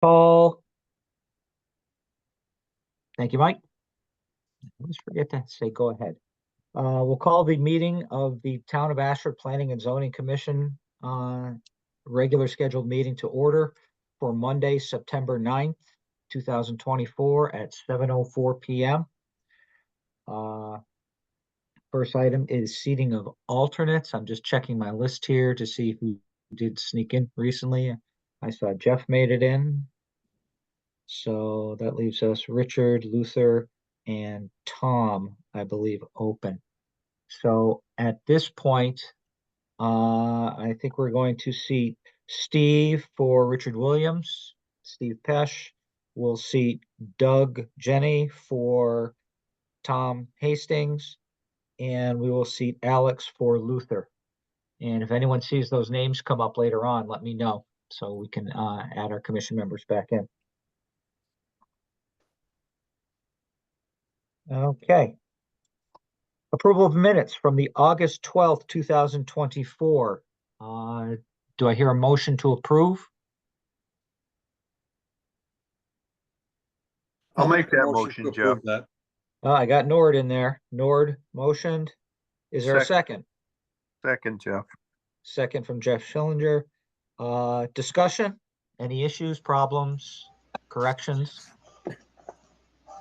Paul. Thank you, Mike. I always forget to say go ahead. We'll call the meeting of the Town of Ashford Planning and Zoning Commission regular scheduled meeting to order for Monday, September 9th, 2024 at 7:04 p.m. First item is seating of alternates. I'm just checking my list here to see who did sneak in recently. I saw Jeff made it in. So that leaves us Richard, Luther, and Tom, I believe, open. So at this point, I think we're going to seat Steve for Richard Williams, Steve Pesh. We'll seat Doug Jenny for Tom Hastings, and we will seat Alex for Luther. And if anyone sees those names come up later on, let me know so we can add our commission members back in. Okay. Approval of minutes from the August 12th, 2024. Do I hear a motion to approve? I'll make that motion, Jeff. I got Nord in there. Nord motioned. Is there a second? Second, Jeff. Second from Jeff Schillinger. Discussion? Any issues, problems, corrections?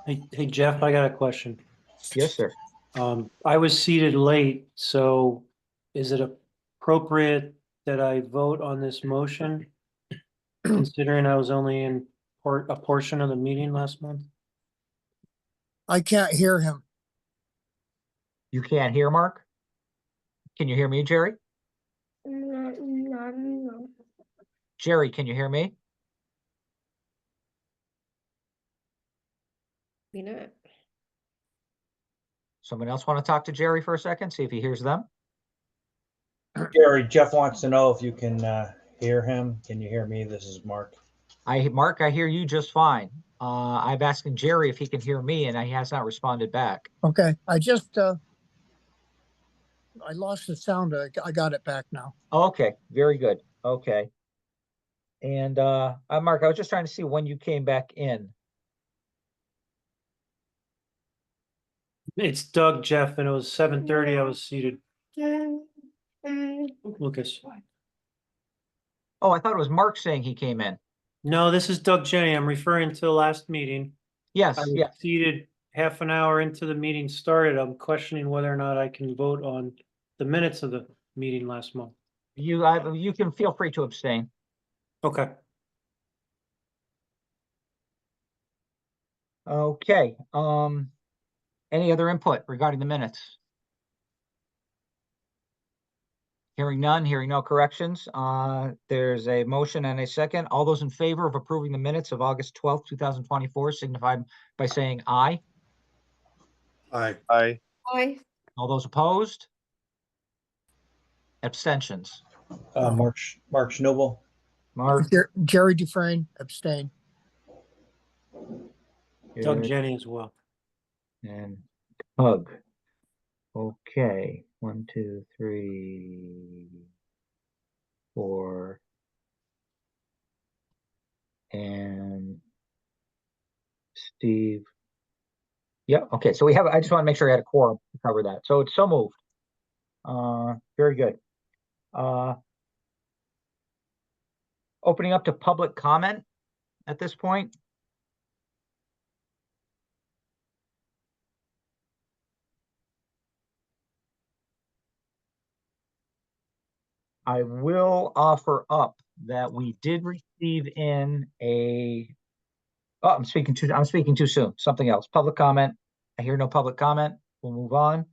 Hey, Jeff, I got a question. Yes, sir. I was seated late, so is it appropriate that I vote on this motion? Considering I was only in a portion of the meeting last month? I can't hear him. You can't hear Mark? Can you hear me, Jerry? No. Jerry, can you hear me? Someone else want to talk to Jerry for a second, see if he hears them? Jerry, Jeff wants to know if you can hear him. Can you hear me? This is Mark. Mark, I hear you just fine. I'm asking Jerry if he can hear me, and he has not responded back. Okay, I just I lost the sound. I got it back now. Okay, very good. Okay. And Mark, I was just trying to see when you came back in. It's Doug, Jeff, and it was 7:30. I was seated. Lucas. Oh, I thought it was Mark saying he came in. No, this is Doug Jenny. I'm referring to the last meeting. Yes, I was yes. seated half an hour into the meeting started. I'm questioning whether or not I can vote on the minutes of the meeting last month. You can feel free to abstain. Okay. Okay. Any other input regarding the minutes? Hearing none, hearing no corrections. There's a motion and a second. All those in favor of approving the minutes of August 12th, 2024 signify by saying aye. Aye. Aye. Aye. All those opposed? Abstentions. Mark Schnobel. Mark. Jerry Dufresne, abstain. Doug Jenny as well. And Hug. Okay. 1, 2, 3, 4. And Steve. Yeah, okay. So I just want to make sure I had a quorum to cover that. So it's so moved. Very good. Opening up to public comment at this point. I will offer up that we did receive in a, oh, I'm speaking too soon. Something else. Public comment. I hear no public comment. We'll move on.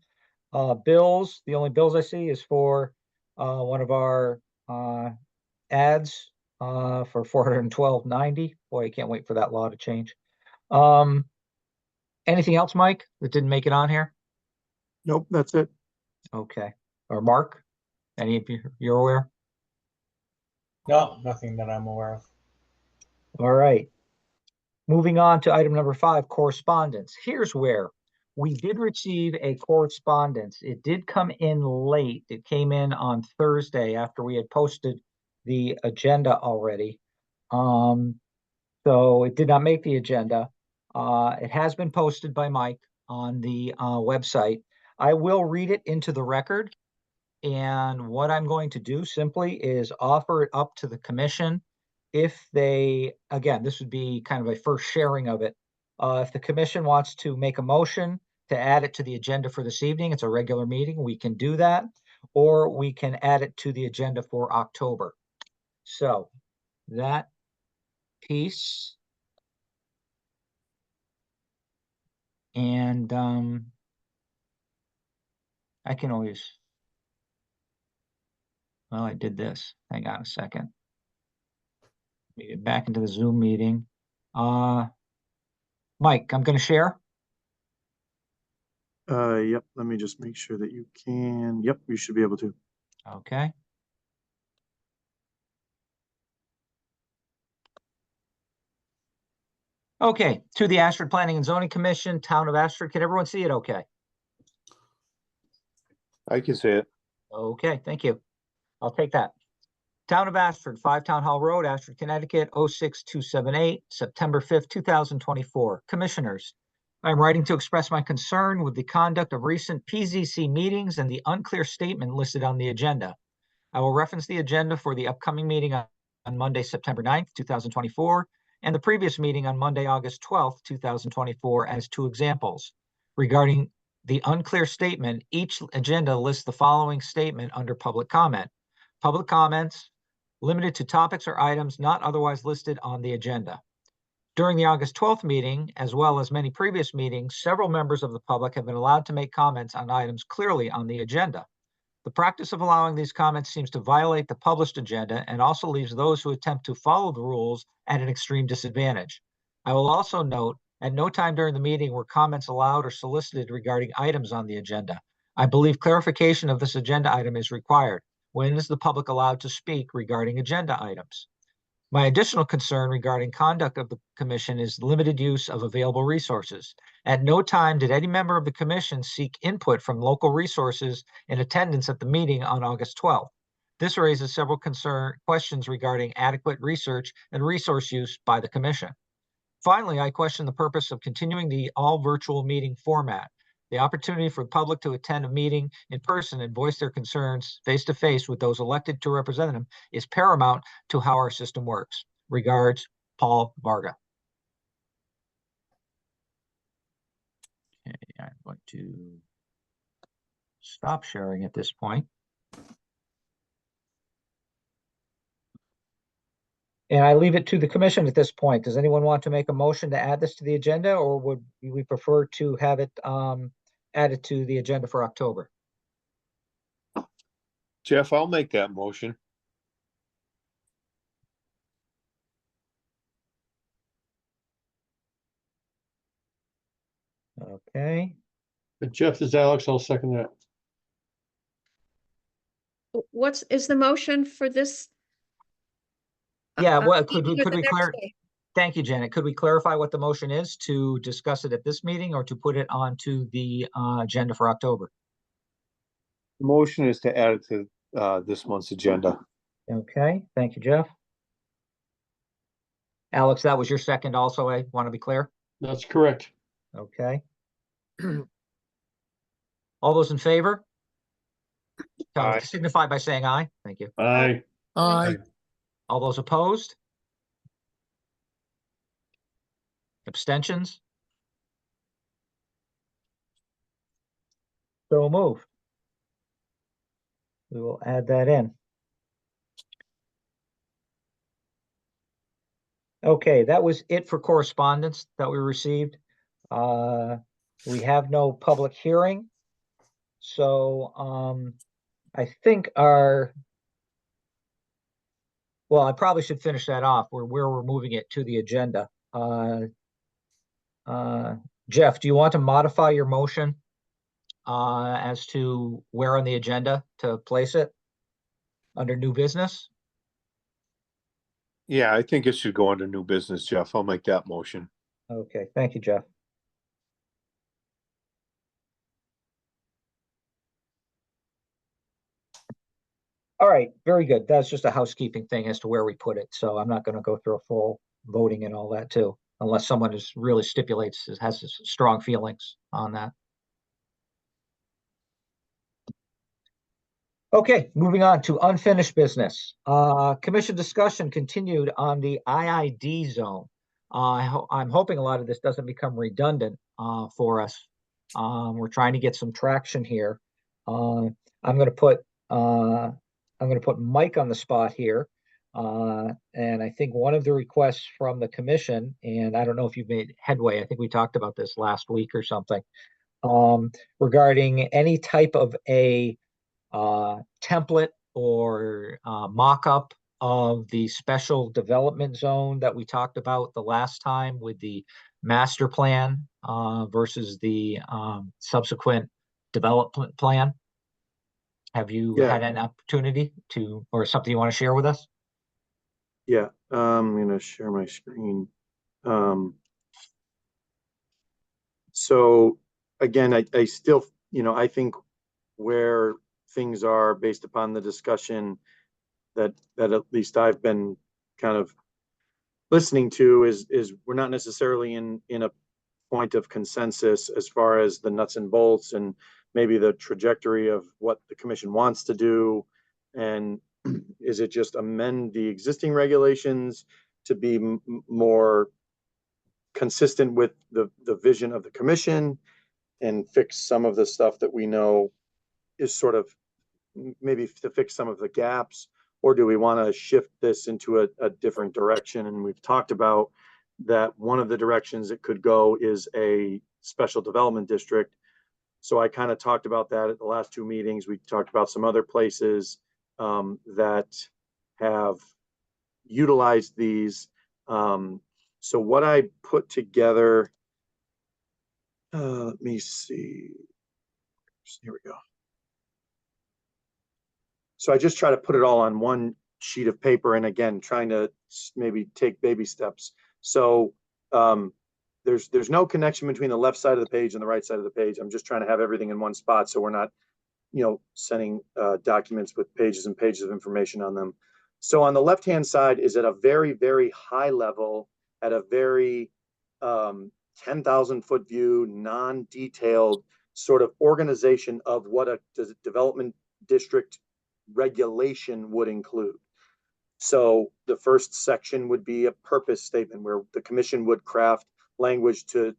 Bills. The only bills I see is for one of our ads for $412.90. Boy, I can't wait for that law to change. Anything else, Mike, that didn't make it on here? Nope, that's it. Okay. Or Mark? Any of you're aware? No, nothing that I'm aware of. All right. Moving on to item number 5, correspondence. Here's where we did receive a correspondence. It did come in late. It came in on Thursday after we had posted the agenda already. So it did not make the agenda. It has been posted by Mike on the website. I will read it into the record. And what I'm going to do simply is offer it up to the commission. If they, again, this would be kind of a first sharing of it. If the commission wants to make a motion to add it to the agenda for this evening, it's a regular meeting, we can do that. Or we can add it to the agenda for October. So that piece. And I can always, well, I did this. Hang on a second. Let me get back into the Zoom meeting. Mike, I'm going to share. Yep, let me just make sure that you can, yep, you should be able to. Okay. Okay, to the Ashford Planning and Zoning Commission, Town of Ashford. Can everyone see it okay? I can see it. Okay, thank you. I'll take that. Town of Ashford, 5 Town Hall Road, Ashford, Connecticut, 06278, September 5th, 2024. Commissioners, I'm writing to express my concern with the conduct of recent PZC meetings and the unclear statement listed on the agenda. I will reference the agenda for the upcoming meeting on Monday, September 9th, 2024, and the previous meeting on Monday, August 12th, 2024 as 2 examples. Regarding the unclear statement, each agenda lists the following statement under public comment. Public comments limited to topics or items not otherwise listed on the agenda. During the August 12th meeting, as well as many previous meetings, several members of the public have been allowed to make comments on items clearly on the agenda. The practice of allowing these comments seems to violate the published agenda and also leaves those who attempt to follow the rules at an extreme disadvantage. I will also note, at no time during the meeting were comments allowed or solicited regarding items on the agenda. I believe clarification of this agenda item is required. When is the public allowed to speak regarding agenda items? My additional concern regarding conduct of the commission is limited use of available resources. At no time did any member of the commission seek input from local resources in attendance at the meeting on August 12th. This raises several questions regarding adequate research and resource use by the commission. Finally, I question the purpose of continuing the all virtual meeting format. The opportunity for the public to attend a meeting in person and voice their concerns face to face with those elected to represent them is paramount to how our system works. Regards, Paul Varga. Okay, I'm going to stop sharing at this point. And I leave it to the commission at this point. Does anyone want to make a motion to add this to the agenda, or would we prefer to have it added to the agenda for October? Jeff, I'll make that motion. Okay. Jeff, this is Alex. I'll second that. Is the motion for this? Yeah, well, could meeting or we the next clarify? day? Thank you, Janet. Could we clarify what the motion is to discuss it at this meeting or to put it onto the agenda for October? The motion is to add it to this month's agenda. Okay, thank you, Jeff. Alex, that was your second also, I want to be clear. That's correct. Okay. All those in favor? Aye. Signify by saying aye. Thank you. Aye. Aye. All those opposed? Abstentions? So move. We will add that in. Okay, that was it for correspondence that we received. We have no public hearing. So I think well, I probably should finish that off where we're moving it to the agenda. Jeff, do you want to modify your motion as to where on the agenda to place it under new business? Yeah, I think it should go under new business, Jeff. I'll make that motion. Okay, thank you, Jeff. All right, very good. That's just a housekeeping thing as to where we put it. So I'm not going to go through a full voting and all that too, unless someone is really stipulates, has strong feelings on that. Okay, moving on to unfinished business. Commission discussion continued on the IID zone. I'm hoping a lot of this doesn't become redundant for us. We're trying to get some traction here. I'm going to put Mike on the spot here. And I think one of the requests from the commission, and I don't know if you've made headway, I think we talked about this last week or something, regarding any type of a template or mock-up of the special development zone that we talked about the last time with the master plan versus the subsequent development plan. Have you Yeah. had an opportunity to, or something you want to share with us? Yeah, I'm gonna share my screen. So again, I still, I think where things are based upon the discussion that at least I've been kind of listening to is we're not necessarily in a point of consensus as far as the nuts and bolts and maybe the trajectory of what the commission wants to do. And is it just amend the existing regulations to be more consistent with the vision of the commission and fix some of the stuff that we know is sort of maybe to fix some of the gaps, or do we want to shift this into a different direction? And we've talked about that one of the directions it could go is a special development district. So I kind of talked about that at the last two meetings. We talked about some other places that have utilized these. So what I put together, let me see. Here we go. So I just try to put it all on one sheet of paper, and again, trying to maybe take baby steps. So there's no connection between the left side of the page and the right side of the page. I'm just trying to have everything in one spot, so we're not, sending documents with pages and pages of information on them. So on the left-hand side is at a very, very high level, at a very 10,000-foot view, non-detailed sort of organization of what a development district regulation would include. So the first section would be a purpose statement where the commission would craft language to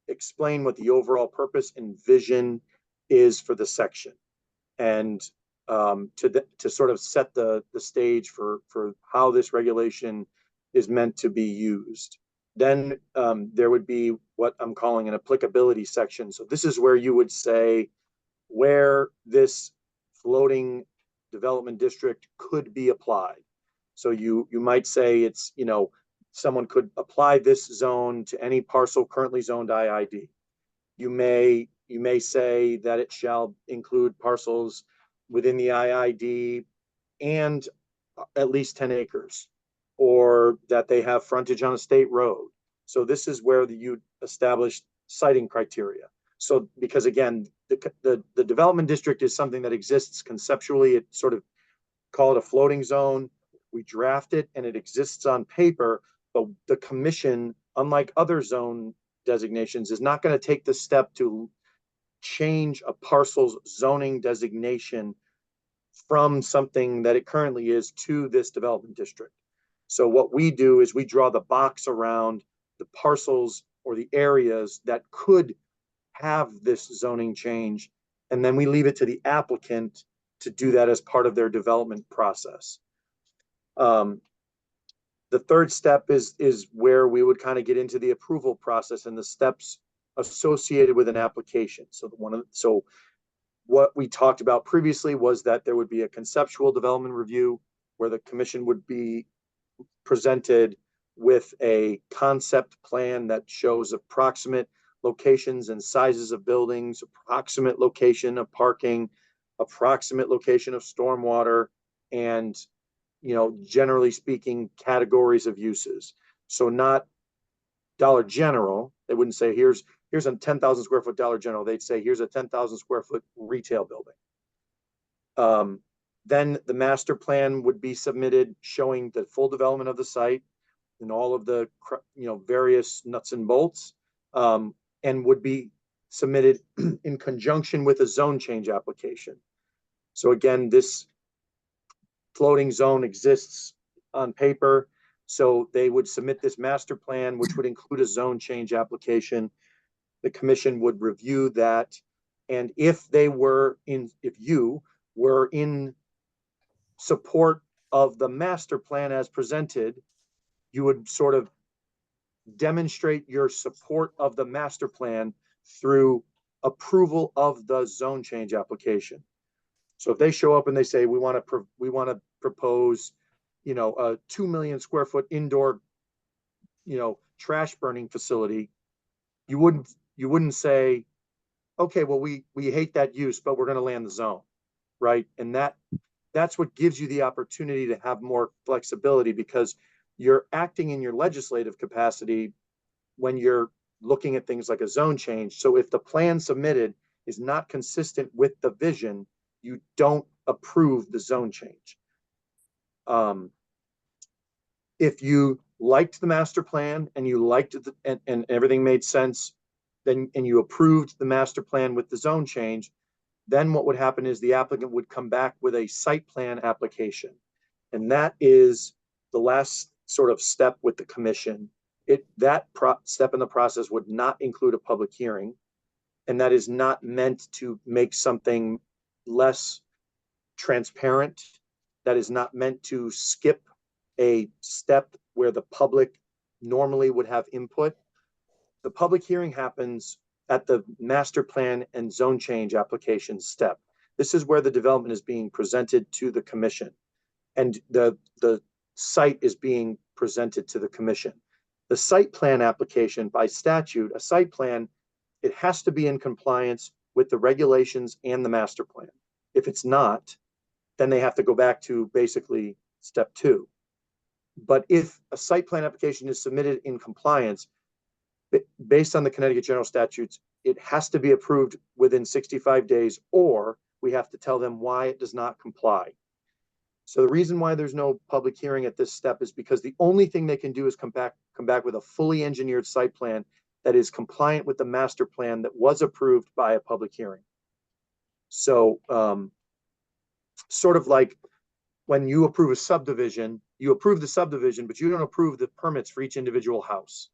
explain what the overall purpose and vision is for the section, and to sort of set the stage for how this regulation is meant to be used. Then there would be what I'm calling an applicability section. So this is where you would say where this floating development district could be applied. So you might say it's, someone could apply this zone to any parcel currently zoned IID. You may say that it shall include parcels within the IID and at least 10 acres, or that they have frontage on a state road. So this is where you establish siting criteria. So because again, the development district is something that exists conceptually. It sort of, call it a floating zone. We draft it and it exists on paper, but the commission, unlike other zone designations, is not going to take the step to change a parcel's zoning designation from something that it currently is to this development district. So what we do is we draw the box around the parcels or the areas that could have this zoning change, and then we leave it to the applicant to do that as part of their development process. The third step is where we would kind of get into the approval process and the steps associated with an application. So what we talked about previously was that there would be a conceptual development review where the commission would be presented with a concept plan that shows approximate locations and sizes of buildings, approximate location of parking, approximate location of stormwater, and generally speaking, categories of uses. So not Dollar General. They wouldn't say here's a 10,000 square foot Dollar General. They'd say here's a 10,000 square foot retail building. Then the master plan would be submitted showing the full development of the site, and all of the, various nuts and bolts, and would be submitted in conjunction with a zone change application. So again, this floating zone exists on paper. So they would submit this master plan, which would include a zone change application. The commission would review that. And if you were in support of the master plan as presented, you would sort of demonstrate your support of the master plan through approval of the zone change application. So if they show up and they say, we want to propose, a 2 million square foot indoor, trash burning facility, you wouldn't say, okay, well, we hate that use, but we're going to land the zone, right? And that's what gives you the opportunity to have more flexibility, because you're acting in your legislative capacity when you're looking at things like a zone change. So if the plan submitted is not consistent with the vision, you don't approve the zone change. If you liked the master plan and you liked it and everything made sense, then and you approved the master plan with the zone change, then what would happen is the applicant would come back with a site plan application. And that is the last sort of step with the commission. That step in the process would not include a public hearing. And that is not meant to make something less transparent. That is not meant to skip a step where the public normally would have input. The public hearing happens at the master plan and zone change application step. This is where the development is being presented to the commission, and the site is being presented to the commission. The site plan application, by statute, a site plan, it has to be in compliance with the regulations and the master plan. If it's not, then they have to go back to basically step 2. But if a site plan application is submitted in compliance, based on the Connecticut general statutes, it has to be approved within 65 days, or we have to tell them why it does not comply. So the reason why there's no public hearing at this step is because the only thing they can do is come back with a fully engineered site plan that is compliant with the master plan that was approved by a public hearing. So sort of like when you approve a subdivision, you approve the subdivision, but you don't approve the permits for each individual house.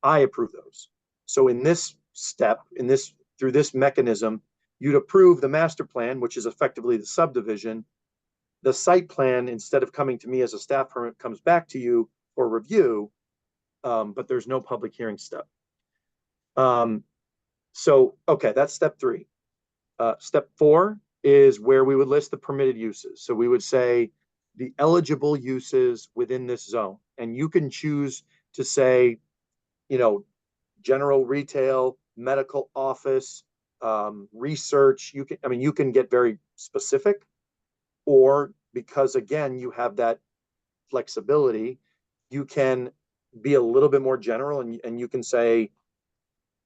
I approve those. So in this step, through this mechanism, you'd approve the master plan, which is effectively the subdivision. The site plan, instead of coming to me as a staff permit, comes back to you for review, but there's no public hearing step. So, okay, that's step 3. Step 4 is where we would list the permitted uses. So we would say the eligible uses within this zone, and you can choose to say, general retail, medical office, research. You can get very specific, or because again, you have that flexibility, you can be a little bit more general and you can say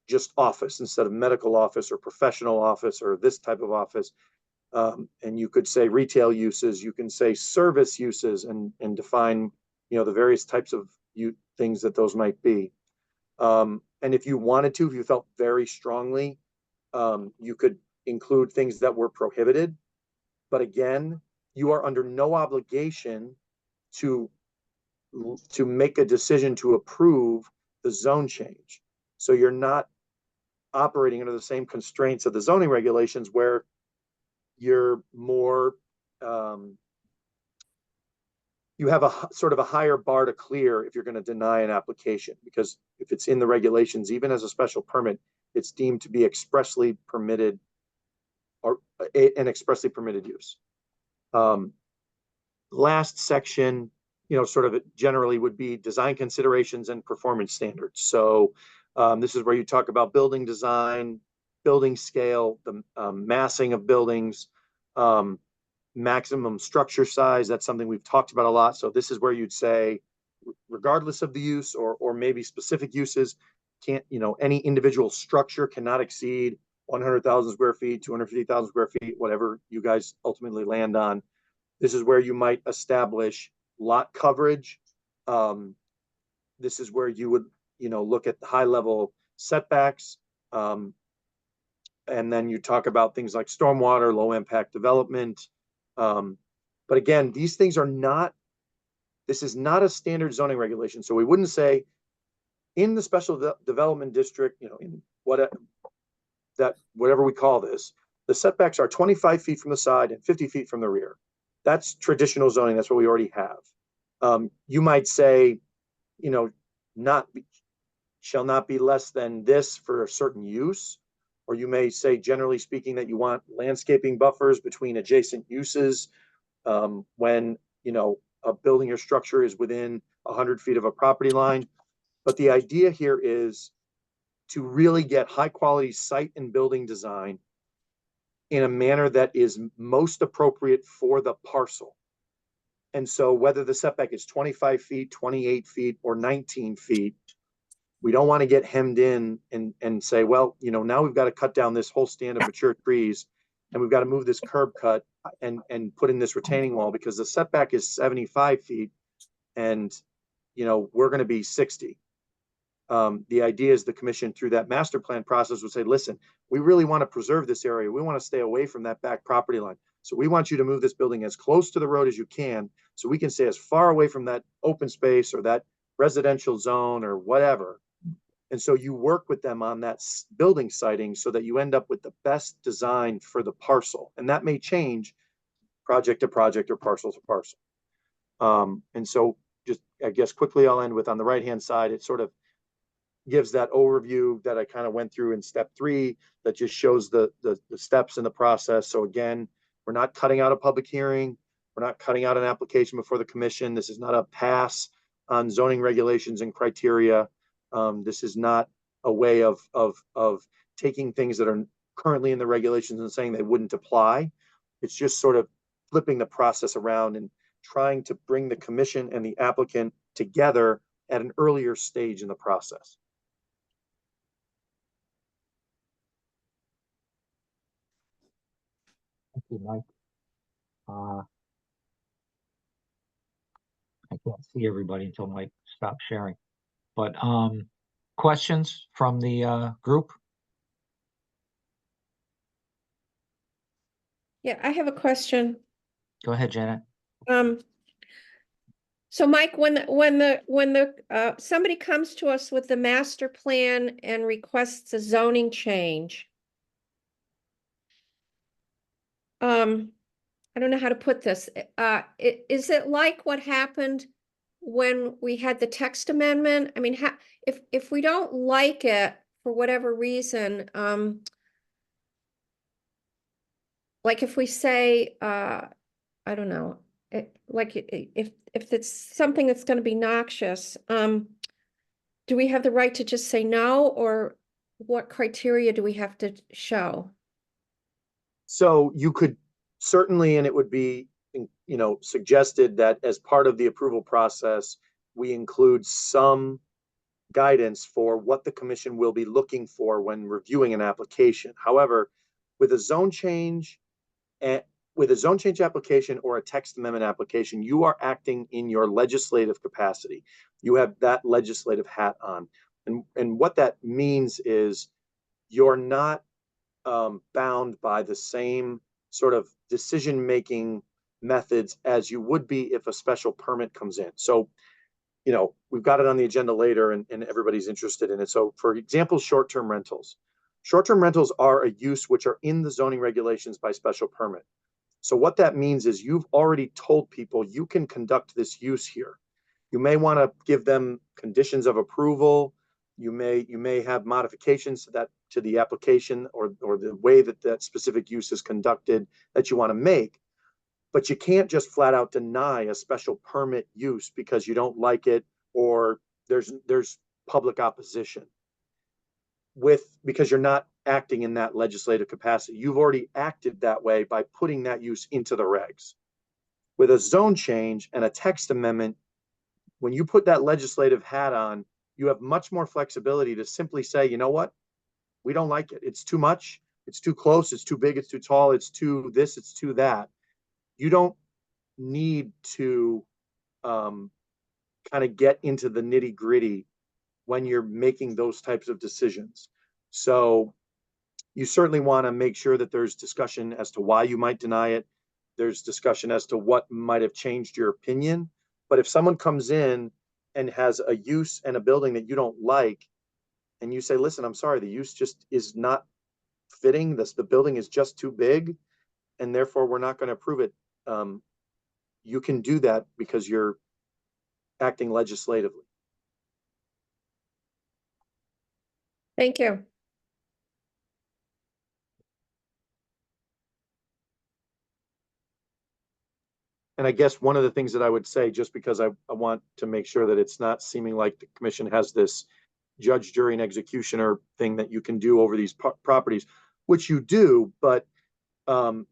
just office instead of medical office or professional office or this type of office. And you could say retail uses, you can say service uses and define, the various types of things that those might be. And if you wanted to, if you felt very strongly, you could include things that were prohibited. But again, you are under no obligation to make a decision to approve the zone change. So you're not operating under the same constraints of the zoning regulations, where you're more, you have a sort of a higher bar to clear if you're going to deny an application, because if it's in the regulations, even as a special permit, it's deemed to be expressly permitted, or an expressly permitted use. Last section, sort of generally would be design considerations and performance standards. So this is where you talk about building design, building scale, the massing of buildings, maximum structure size. That's something we've talked about a lot. So this is where you'd say, regardless of the use or maybe specific uses, any individual structure cannot exceed 100,000 square feet, 250,000 square feet, whatever you guys ultimately land on. This is where you might establish lot coverage, this is where you would, look at the high level setbacks. And then you talk about things like stormwater, low impact development. But again, these things are not, this is not a standard zoning regulation. So we wouldn't say in the special development district, in whatever we call this, the setbacks are 25 feet from the side and 50 feet from the rear. That's traditional zoning. That's what we already have. You might say, shall not be less than this for a certain use. Or you may say, generally speaking, that you want landscaping buffers between adjacent uses when, a building or structure is within 100 feet of a property line. But the idea here is to really get high quality site and building design in a manner that is most appropriate for the parcel. And so whether the setback is 25 feet, 28 feet, or 19 feet, we don't want to get hemmed in and say, well, now we've got to cut down this whole stand of mature trees and we've got to move this curb cut and put in this retaining wall because the setback is 75 feet and, we're going to be 60. The idea is the commission through that master plan process would say, listen, we really want to preserve this area. We want to stay away from that back property line. So we want you to move this building as close to the road as you can so we can stay as far away from that open space or that residential zone or whatever. And so you work with them on that building siting so that you end up with the best design for the parcel. And that may change project to project or parcel to parcel. And so just, I guess, quickly I'll end with on the right-hand side, it sort of gives that overview that I kind of went through in step 3 that just shows the steps in the process. So again, we're not cutting out a public hearing. We're not cutting out an application before the commission. This is not a pass on zoning regulations and criteria. This is not a way of taking things that are currently in the regulations and saying they wouldn't apply. It's just sort of flipping the process around and trying to bring the commission and the applicant together at an earlier stage in the process. Thank you, Mike. I can't see everybody until Mike stops sharing. But questions from the group? Yeah, I have a question. Go ahead, Janet. So Mike, when somebody comes to us with the master plan and requests a zoning change, I don't know how to put this. Is it like what happened when we had the text amendment? I mean, if we don't like it for whatever reason, like if we say, I don't know, if it's something that's going to be noxious, do we have the right to just say no, or what criteria do we have to show? So you could certainly, and it would be, suggested that as part of the approval process, we include some guidance for what the commission will be looking for when reviewing an application. However, with a zone change application or a text amendment application, you are acting in your legislative capacity. You have that legislative hat on. And what that means is you're not bound by the same sort of decision-making methods as you would be if a special permit comes in. So, we've got it on the agenda later and everybody's interested in it. So for example, short-term rentals. Short-term rentals are a use which are in the zoning regulations by special permit. So what that means is you've already told people you can conduct this use here. You may want to give them conditions of approval. You may have modifications to the application or the way that specific use is conducted that you want to make. But you can't just flat out deny a special permit use because you don't like it or there's public opposition because you're not acting in that legislative capacity. You've already acted that way by putting that use into the regs. With a zone change and a text amendment, when you put that legislative hat on, you have much more flexibility to simply say, you know what? We don't like it. It's too much. It's too close. It's too big. It's too tall. It's too this. It's too that. You don't need to kind of get into the nitty gritty when you're making those types of decisions. So you certainly want to make sure that there's discussion as to why you might deny it. There's discussion as to what might have changed your opinion. But if someone comes in and has a use and a building that you don't like, and you say, listen, I'm sorry, the use just is not fitting, the building is just too big, and therefore we're not going to approve it. You can do that because you're acting legislatively. Thank you. And I guess one of the things that I would say, just because I want to make sure that it's not seeming like the commission has this judge, jury, and executioner thing that you can do over these properties, which you do, but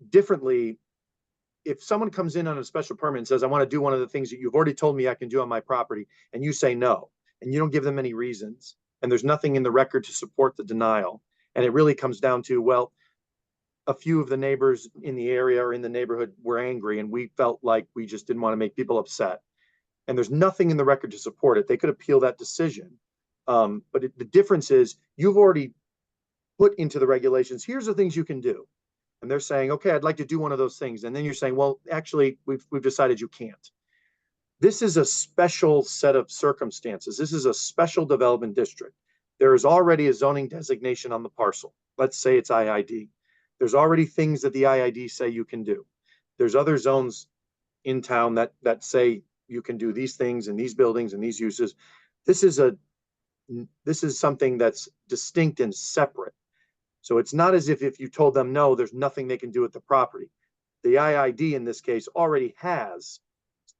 differently. If someone comes in on a special permit and says, I want to do one of the things that you've already told me I can do on my property, and you say no, and you don't give them any reasons, and there's nothing in the record to support the denial, and it really comes down to, well, a few of the neighbors in the area or in the neighborhood were angry, and we felt like we just didn't want to make people upset. And there's nothing in the record to support it. They could appeal that decision. But the difference is you've already put into the regulations, here's the things you can do. And they're saying, okay, I'd like to do one of those things. And then you're saying, well, actually, we've decided you can't. This is a special set of circumstances. This is a special development district. There is already a zoning designation on the parcel. Let's say it's IID. There's already things that the IID say you can do. There's other zones in town that say you can do these things and these buildings and these uses. This is something that's distinct and separate. So it's not as if you told them, no, there's nothing they can do with the property. The IID in this case already has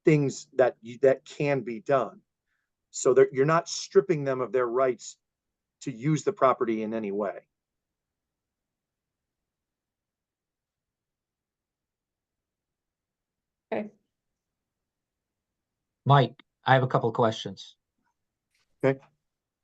things that can be done. So you're not stripping them of their rights to use the property in any way. Okay. Mike, I have a couple of questions. Okay.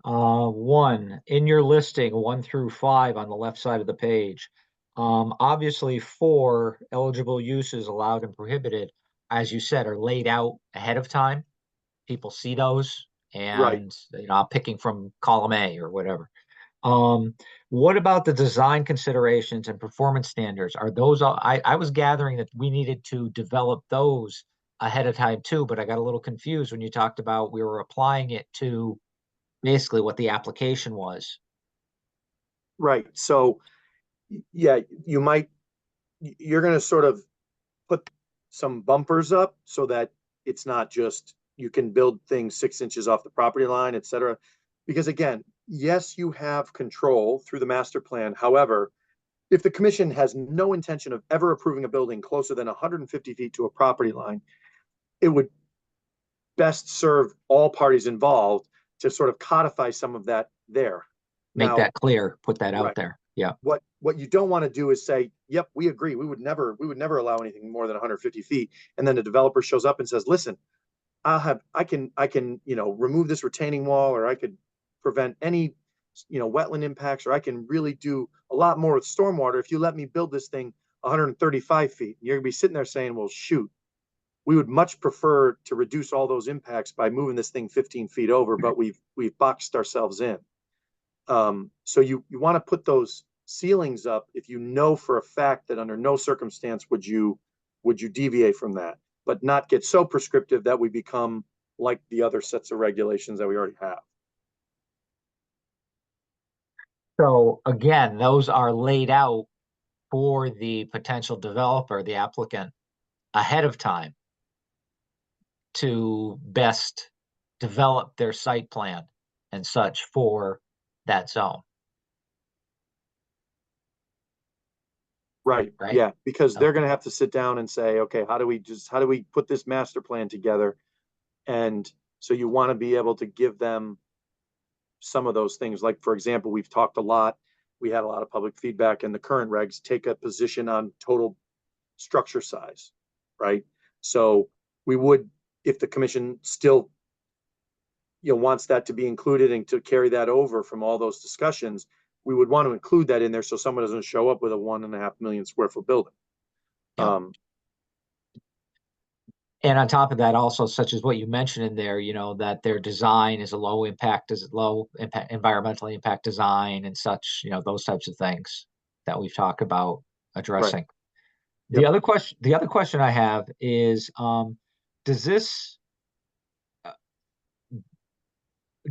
One, in your listing 1 through 5 on the left side of the page, obviously 4 eligible uses allowed and prohibited, as you said, are laid out ahead of time. People see those, Right. and I'm picking from column A or whatever. What about the design considerations and performance standards? Are those all, I was gathering that we needed to develop those ahead of time too, but I got a little confused when you talked about we were applying it to basically what the application was. Right. So yeah, you're going to sort of put some bumpers up so that it's not just you can build things 6 inches off the property line, et cetera. Because again, yes, you have control through the master plan. However, if the commission has no intention of ever approving a building closer than 150 feet to a property line, it would best serve all parties involved to sort of codify some of that there. Make Now, that clear, put that out right. there. Yeah. What you don't want to do is say, yep, we agree. We would never allow anything more than 150 feet. And then the developer shows up and says, listen, I can, remove this retaining wall, or I could prevent any, wetland impacts, or I can really do a lot more with stormwater if you let me build this thing 135 feet. You're gonna be sitting there saying, well, shoot, we would much prefer to reduce all those impacts by moving this thing 15 feet over, but we've boxed ourselves in. So you want to put those ceilings up if you know for a fact that under no circumstance would you deviate from that, but not get so prescriptive that we become like the other sets of regulations that we already have. So again, those are laid out for the potential developer, the applicant, ahead of time to best develop their site plan and such for that zone. Right. Right. Yeah, because they're going to have to sit down and say, okay, how do we put this master plan together? And so you want to be able to give them some of those things. Like, for example, we had a lot of public feedback, and the current regs take a position on total structure size, right? So we would, if the commission still, wants that to be included and to carry that over from all those discussions, we would want to include that in there so someone doesn't show up with a 1.5 million square foot building. Yeah. And on top of that, also such as what you mentioned in there, that their design is a low impact, environmental impact design and such, those types of things that we've talked about addressing. The Yep. other question I have is,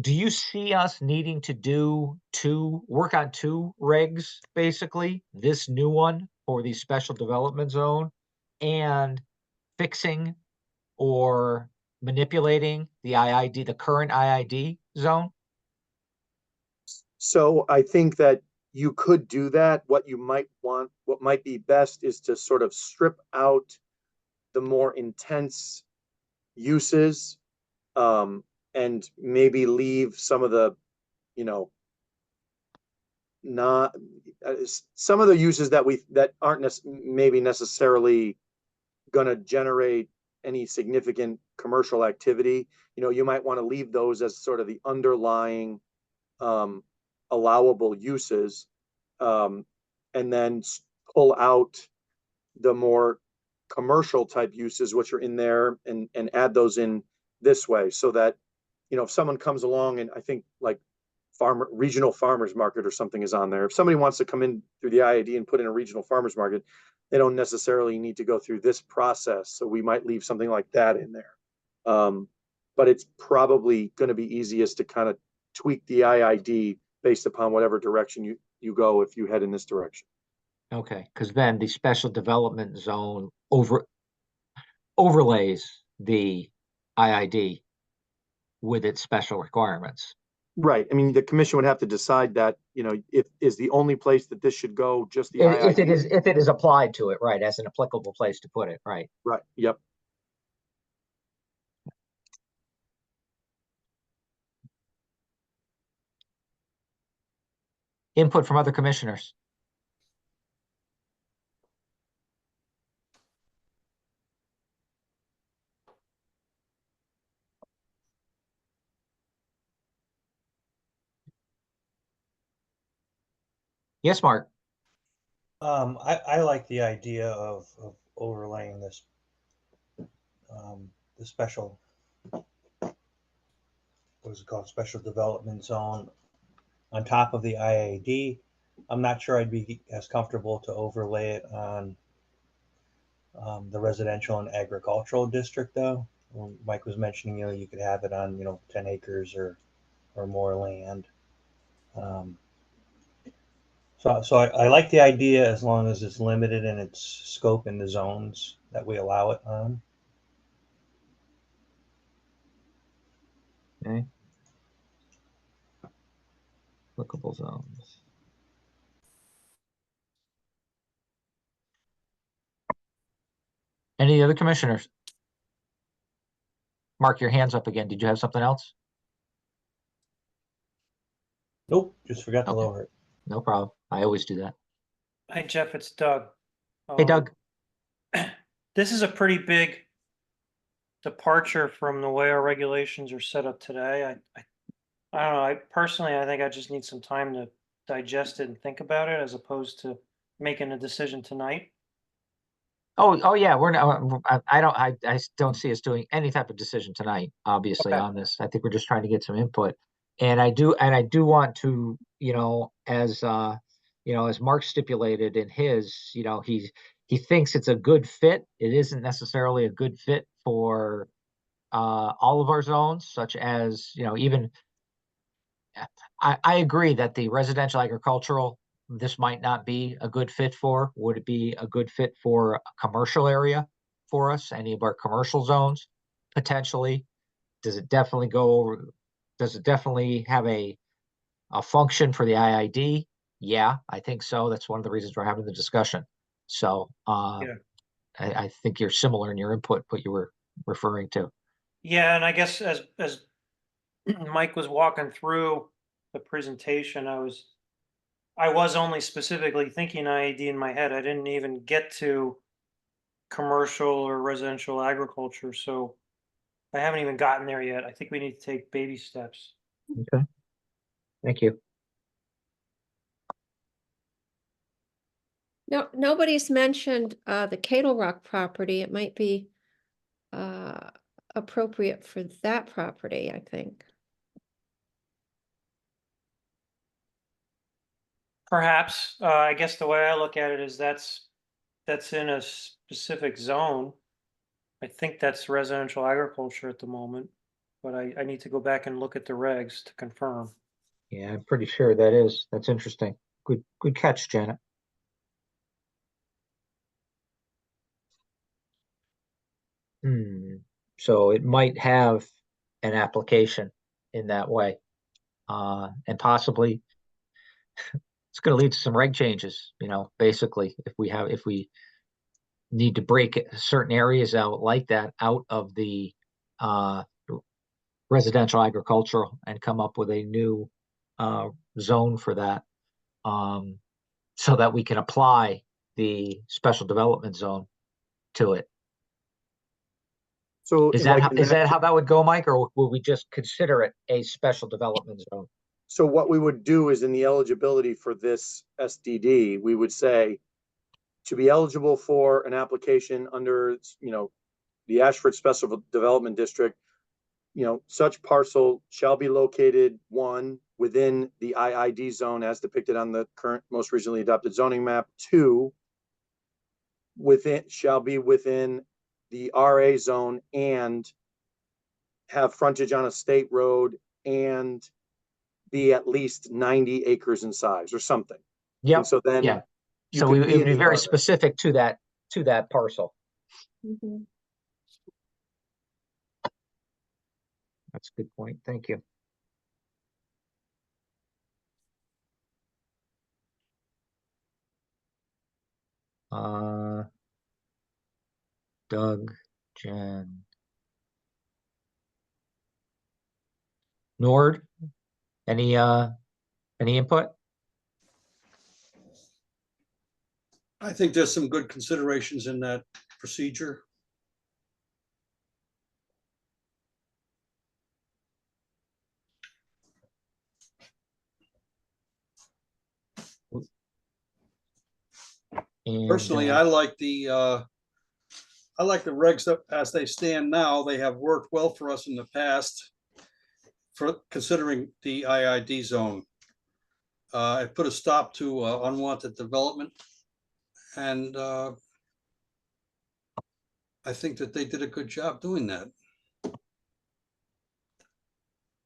do you see us needing to work on two regs, basically, this new one for the special development zone and fixing or manipulating the IID, the current IID zone? So I think that you could do that. What might be best is to sort of strip out the more intense uses, and maybe leave some of the, not some of the uses that aren't maybe necessarily going to generate any significant commercial activity. You might want to leave those as sort of the underlying allowable uses, and then pull out the more commercial type uses which are in there, and add those in this way, so that if someone comes along, and I think like regional farmers market or something is on there. If somebody wants to come in through the IID and put in a regional farmers market, they don't necessarily need to go through this process. So we might leave something like that in there. But it's probably going to be easiest to kind of tweak the IID based upon whatever direction you go, if you head in this direction. Okay, because then the special development zone overlays the IID with its special requirements. Right. I mean, the commission would have to decide that, if is the only place that this should go, just the IID. If it is applied to it, right, as an applicable place to put it, right? Right. Yep. Input from other commissioners. Yes, Mark. I like the idea of overlaying this, the special, what is it called, special development zone on top of the IAD. I'm not sure I'd be as comfortable to overlay it on the residential and agricultural district, though. Mike was mentioning, you could have it on, 10 acres or more land. So I like the idea as long as it's limited in its scope in the zones that we allow it on. Okay. Applicable zones. Any other commissioners? Mark, your hands up again. Did you have something else? Nope, just forgot to Okay. lower it. No problem. I always do that. Hi, Jeff, it's Doug. Hey, Doug. This is a pretty big departure from the way our regulations are set up today. I don't know. I think I just need some time to digest it and think about it, as opposed to making a decision tonight. Oh yeah. We're not. I don't see us doing any type of decision tonight. Obviously, Okay. on this, I think we're just trying to get some input. And I do want to, as as Mark stipulated in his, he thinks it's a good fit. It isn't necessarily a good fit for all of our zones, such as, even I agree that the residential agricultural, this might not be a good fit for. Would it be a good fit for a commercial area for us? Any of our commercial zones? Potentially. Does it definitely have a function for the IID? Yeah, I think so. That's one of the reasons we're having the discussion. So Yeah. I think you're similar in your input, what you were referring to. Yeah, and I guess as Mike was walking through the presentation, I was only specifically thinking IAD in my head. I didn't even get to commercial or residential agriculture, so I haven't even gotten there yet. I think we need to take baby steps. Okay. Thank you. No, nobody's mentioned the Cattle Rock property. It might be appropriate for that property, I think. Perhaps, I guess the way I look at it is that's in a specific zone. I think that's residential agriculture at the moment, but I need to go back and look at the regs to confirm. Yeah, I'm pretty sure that is. That's interesting. Good catch, Janet. So it might have an application in that way. And possibly it's going to lead to some reg changes, basically, if we need to break certain areas out like that out of the residential agricultural and come up with a new zone for that, so that we can apply the special development zone to it. So Is like that how that would go, Mike, or will we just consider it a special development zone? So what we would do is in the eligibility for this SDD, we would say to be eligible for an application under, the Ashford Special Development District, such parcel shall be located, 1, within the IID zone as depicted on the current most recently adopted zoning map. 2, shall be within the RA zone and have frontage on a state road and be at least 90 acres in size or something. Yep. And so then Yeah. you So could it would be in very the RA. specific to that parcel. Mhm. That's a good point. Thank you. Doug, Jen, Nord, any input? I think there's some good considerations in that procedure. And, Personally, I like the regs that as they stand now. They have worked well for us in the past for considering the IID zone. It put a stop to unwanted development, and I think that they did a good job doing that.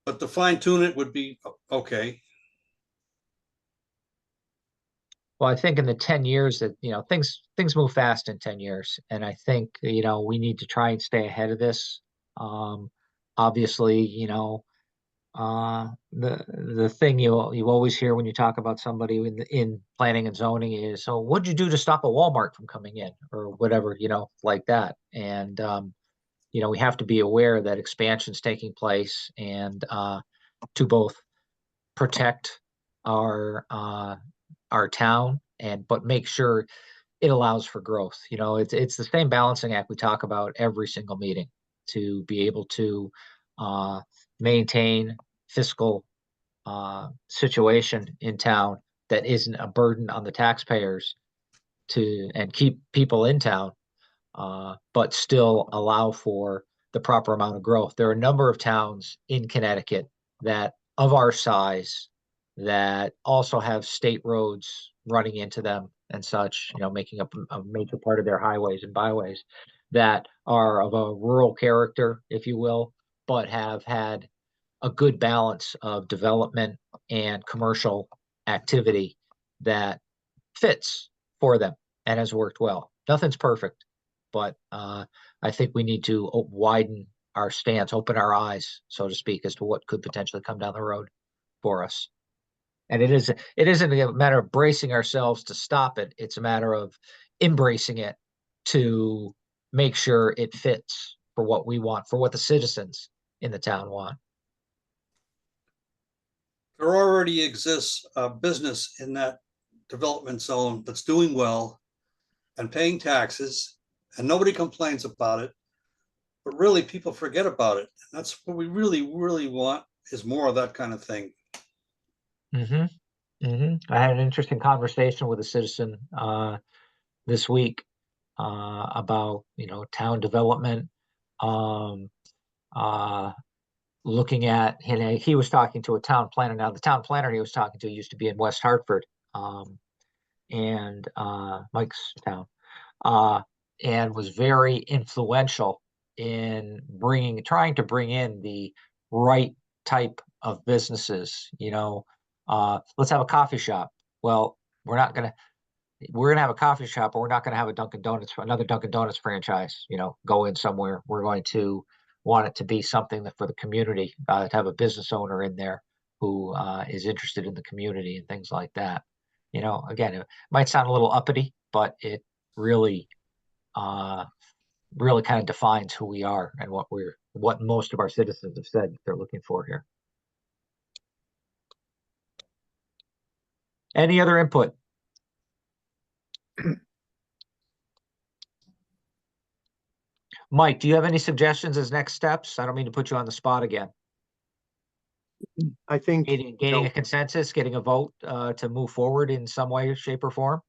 But to fine tune it would be okay. well, I think in the 10 years that, things move fast in 10 years. And I think, we need to try and stay ahead of this. Obviously, the thing you always hear when you talk about somebody in planning and zoning is, so what'd you do to stop a Walmart from coming in or whatever, like that. And, we have to be aware that expansion's taking place and to both protect our town but make sure it allows for growth. It's the same balancing act we talk about every single meeting to be able to maintain fiscal situation in town that isn't a burden on the taxpayers and keep people in town, but still allow for the proper amount of growth. There are a number of towns in Connecticut that of our size that also have state roads running into them and such, making up a major part of their highways and byways that are of a rural character, if you will, but have had a good balance of development and commercial activity that fits for them and has worked well. Nothing's perfect, but I think we need to widen our stance, open our eyes, so to speak, as to what could potentially come down the road for us. And it isn't a matter of bracing ourselves to stop it. It's a matter of embracing it to make sure it fits for what we want, for what the citizens in the town want. There already exists a business in that development zone that's doing well and paying taxes, and nobody complains about it. But really, people forget about it. And that's what we really, really want is more of that kind of thing. I had an interesting conversation with a citizen this week about town development, looking at, he was talking to a town planner. Now, the town planner he was talking to used to be in West Hartford, and Mike's town, and was very influential in trying to bring in the right type of businesses. Let's have a coffee shop. Well, we're gonna have a coffee shop, but we're not gonna have another Dunkin' Donuts franchise, go in somewhere. We're going to want it to be something that for the community, to have a business owner in there who is interested in the community and things like that. Again, it might sound a little uppity, but it really really kind of defines who we are and what most of our citizens have said they're looking for here. Any other input? Mike, do you have any suggestions as next steps? I don't mean to put you on the spot again. I think, Gaining a consensus, getting a vote to move forward in some way, shape, or form?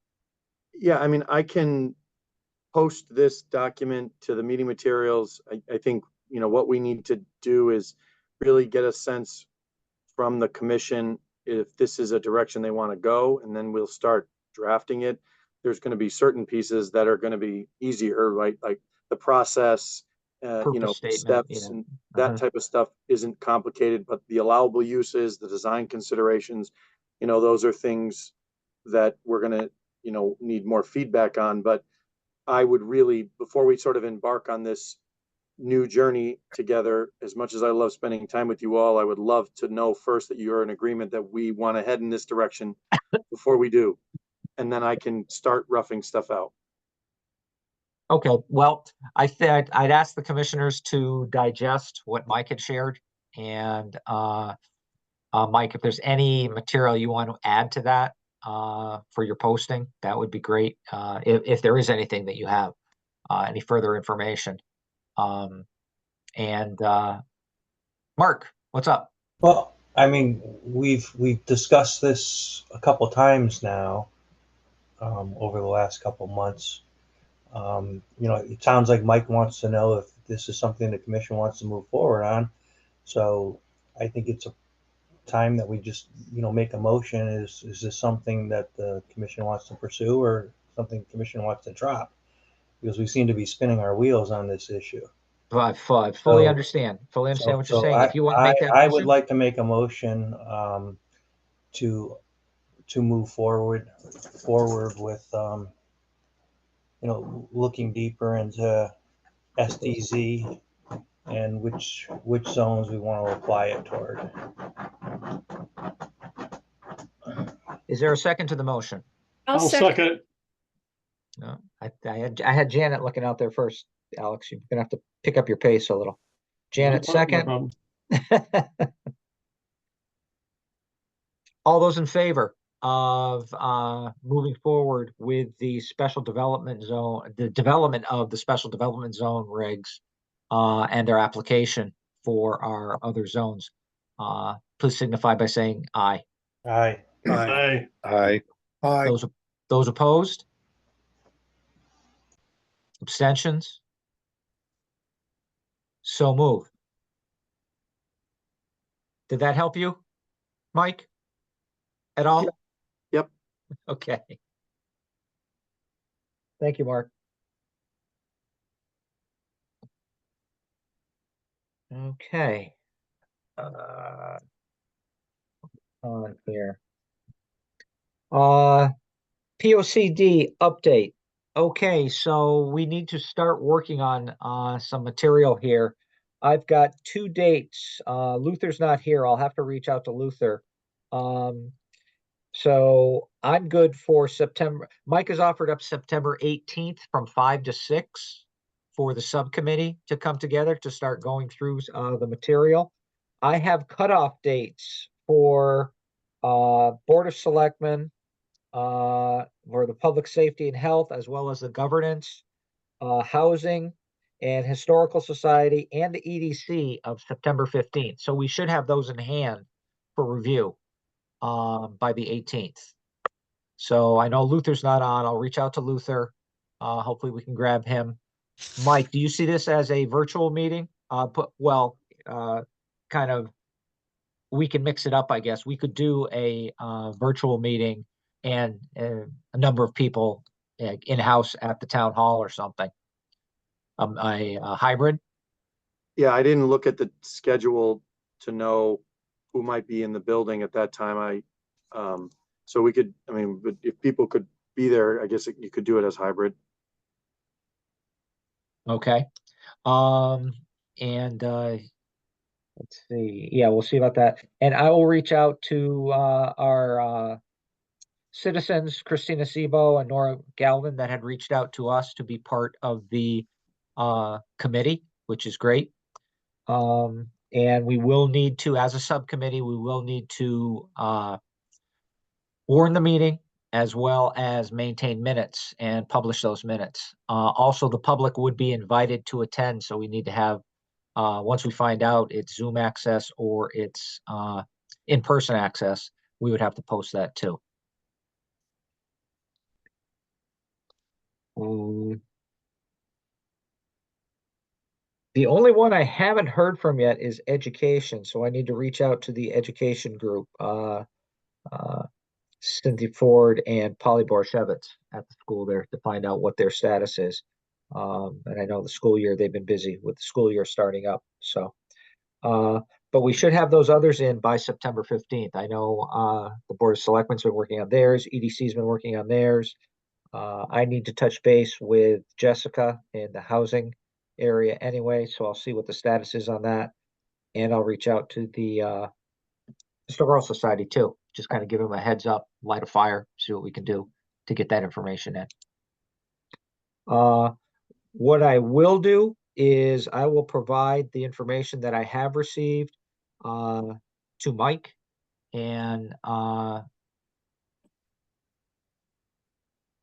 yeah, I mean, I can post this document to the meeting materials. I think, what we need to do is really get a sense from the commission if this is a direction they want to go, and then we'll start drafting it. There's going to be certain pieces that are going to be easier, right? Like the process, Purpose statement, steps and that type of stuff isn't complicated, but the allowable uses, the design considerations, those are things that we're going to, need more feedback on. But I would really, before we sort of embark on this new journey together, as much as I love spending time with you all, I would love to know first that you're in agreement that we want to head in this direction before we do. And then I can start roughing stuff out. Okay, well, I said I'd ask the commissioners to digest what Mike had shared, and Mike, if there's any material you want to add to that for your posting, that would be great. If there is anything that you have, any further information. And Mark, what's up? Well, I mean, we've discussed this a couple times now over the last couple months. It sounds like Mike wants to know if this is something the commission wants to move forward on. So I think it's a time that we just, make a motion. Is this something that the commission wants to pursue or something the commission wants to drop? Because we seem to be spinning our wheels on this issue. I fully understand what you're saying. If you want to make that I motion, would like to make a motion to move forward with looking deeper into SDZ and which zones we want to apply it toward. is there a second to the motion? I'll second it. No, I had Janet looking out there first. Alex, you're gonna have to pick up your pace a little. Janet, No second. problem. All those in favor of moving forward with the special development zone, the development of the special development zone regs and their application for our other zones, please signify by saying aye. Aye. Aye. Aye. Aye. Those opposed? Abstentions? So moved. Did that help you, Mike? At all? Yep. Okay. Thank you, Mark. Okay. On here. POCD update. Okay, so we need to start working on some material here. I've got 2 dates. Luther's not here. I'll have to reach out to Luther. So I'm good for September. Mike has offered up September 18th from 5 to 6 for the subcommittee to come together to start going through the material. I have cutoff dates for Board of Selectmen, for the public safety and health, as well as the governance, housing, and historical society, and the EDC of September 15th. So we should have those in hand for review by the 18th. So I know Luther's not on. I'll reach out to Luther. Hopefully we can grab him. Mike, do you see this as a virtual meeting? kind of, we can mix it up, I guess. We could do a virtual meeting and a number of people in-house at the town hall or something. A hybrid. Yeah, I didn't look at the schedule to know who might be in the building at that time. So we could, I mean, but if people could be there, I guess you could do it as hybrid. Okay. And let's see. Yeah, we'll see about that. And I will reach out to our citizens, Christina Sebo and Nora Galvin, that had reached out to us to be part of the committee, which is great. And we will need to, as a subcommittee, we will need to warn the meeting as well as maintain minutes and publish those minutes. Also, the public would be invited to attend, so we need to have, once we find out it's Zoom access or it's in-person access, we would have to post that too. The only one I haven't heard from yet is education, so I need to reach out to the education group, Cynthia Ford and Polly Borshevitz at the school there, to find out what their status is. And I know the school year, they've been busy with the school year starting up, so. But we should have those others in by September 15th. I know the Board of Selectmen's been working on theirs, EDC's been working on theirs. I need to touch base with Jessica in the housing area anyway, so I'll see what the status is on that. And I'll reach out to the Historical Society too, just kind of give them a heads up, light a fire, see what we can do to get that information in. What I will do is I will provide the information that I have received to Mike, and I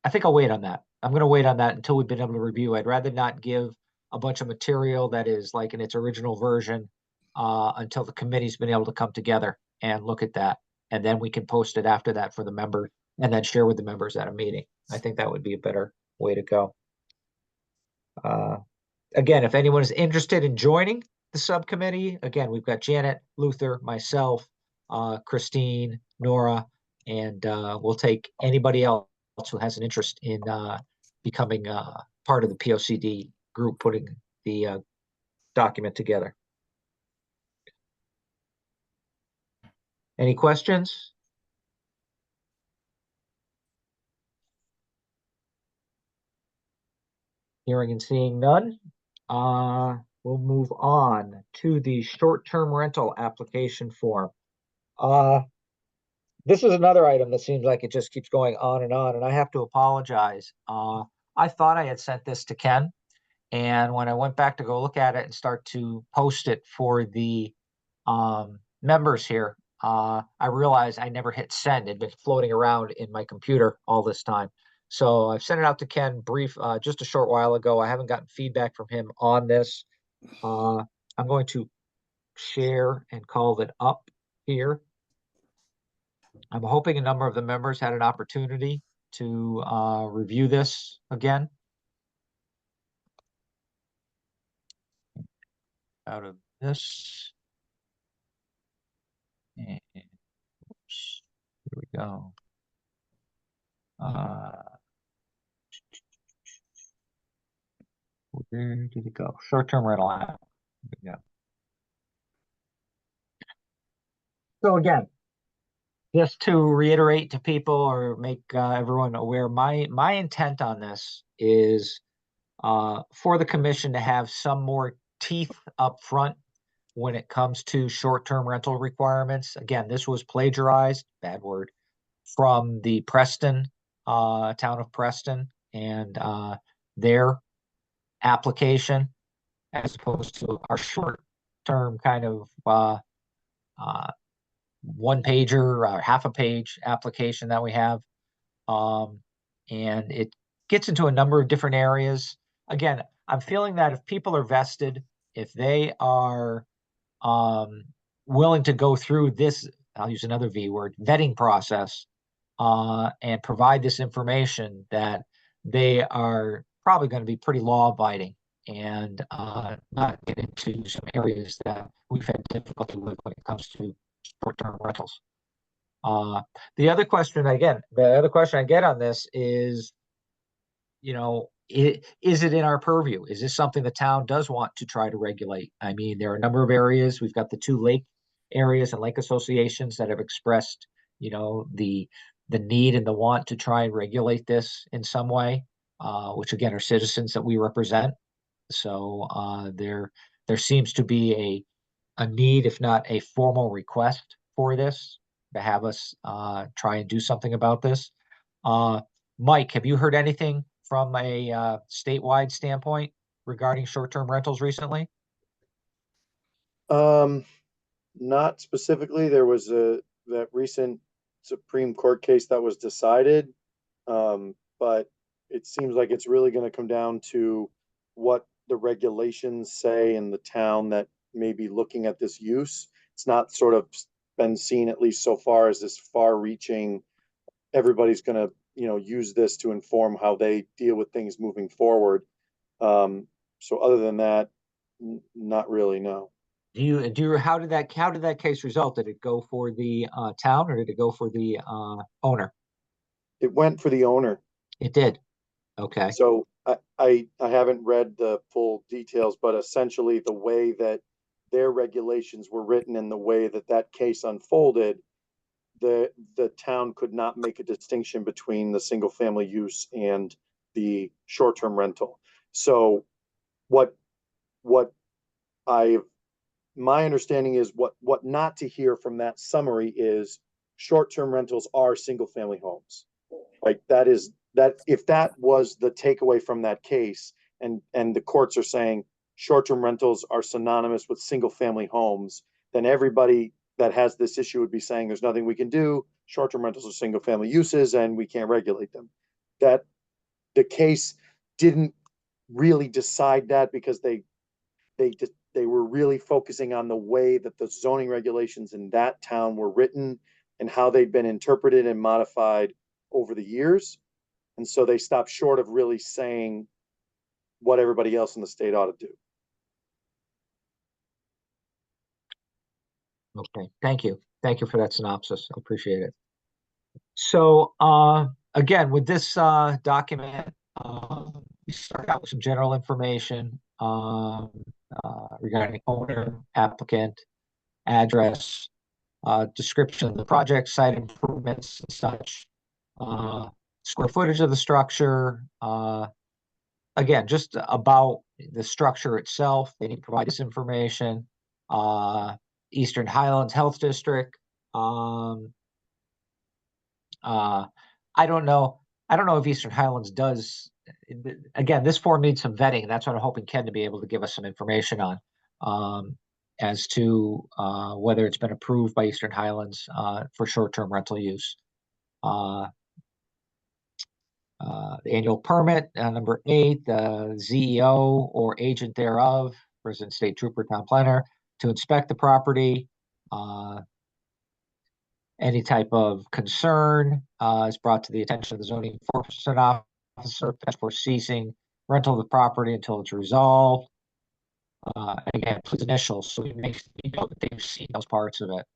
think I'll wait on that. I'm going to wait on that until we've been able to review. I'd rather not give a bunch of material that is like in its original version until the committee's been able to come together and look at that. And then we can post it after that for the members and then share with the members at a meeting. I think that would be a better way to go. Again, if anyone is interested in joining the subcommittee, again, we've got Janet, Luther, myself, Christine, Nora, and we'll take anybody else who has an interest in becoming part of the POCD group, putting the document together. Any questions? Hearing and seeing none, we'll move on to the short-term rental application form. This is another item that seems like it just keeps going on, and I have to apologize. I thought I had sent this to Ken, and when I went back to go look at it and start to post it for the members here, I realized I never hit send. It'd been floating around in my computer all this time. So I've sent it out to Ken just a short while ago. I haven't gotten feedback from him on this. I'm going to share and call it up here. I'm hoping a number of the members had an opportunity to review this again. Out of this. And oops, here we go. Where did it go? Short-term rental app. Yeah. So again, just to reiterate to people or make everyone aware, my intent on this is for the commission to have some more teeth up front when it comes to short-term rental requirements. Again, this was plagiarized, bad word, from the Preston, town of Preston, and their application, as opposed to our short-term kind of one pager or half a page application that we have. And it gets into a number of different areas. Again, I'm feeling that if people are vested, if they are willing to go through this, I'll use another V word, vetting process, and provide this information, that they are probably going to be pretty law abiding and not get into some areas that we've had difficulty with when it comes to short-term rentals. The other question I get on this is, is it in our purview? Is this something the town does want to try to regulate? I mean, there are a number of areas. We've got the 2 lake areas and lake associations that have expressed, the need and the want to try and regulate this in some way, which again are citizens that we represent. So there seems to be a need, if not a formal request for this, to have us try and do something about this. Mike, have you heard anything from a statewide standpoint regarding short-term rentals recently? Not specifically. There was that recent Supreme Court case that was decided. But it seems like it's really going to come down to what the regulations say in the town that may be looking at this use. It's not sort of been seen, at least so far, as this far-reaching, everybody's going to, use this to inform how they deal with things moving forward. So other than that, not really, no. How did that case result? Did it go for the town, or did it go for the owner? It went for the owner. It did. Okay. So I haven't read the full details, but essentially the way that their regulations were written and the way that that case unfolded, the town could not make a distinction between the single family use and the short-term rental. So my understanding is what not to hear from that summary is short-term rentals are single family homes. Like that if that was the takeaway from that case, and the courts are saying short-term rentals are synonymous with single family homes, then everybody that has this issue would be saying there's nothing we can do. Short-term rentals are single family uses and we can't regulate them. That the case didn't really decide that, because they were really focusing on the way that the zoning regulations in that town were written and how they'd been interpreted and modified over the years. And so they stopped short of really saying what everybody else in the state ought to do. Okay, thank you. Thank you for that synopsis. I appreciate it. So again, with this document, we start out with some general information regarding owner, applicant, address, description of the project, site improvements and such, square footage of the structure, again, just about the structure itself. They need to provide this information. Eastern Highlands Health District. I don't know if Eastern Highlands does. Again, this form needs some vetting. That's what I'm hoping Ken to be able to give us some information on, as to whether it's been approved by Eastern Highlands for short-term rental use. The annual permit, number 8, the ZEO or agent thereof, resident state trooper, town planner, to inspect the property. Any type of concern is brought to the attention of the zoning enforcement officer for ceasing rental of the property until it's resolved. Again, please initials, so we make know that they've seen those parts of it.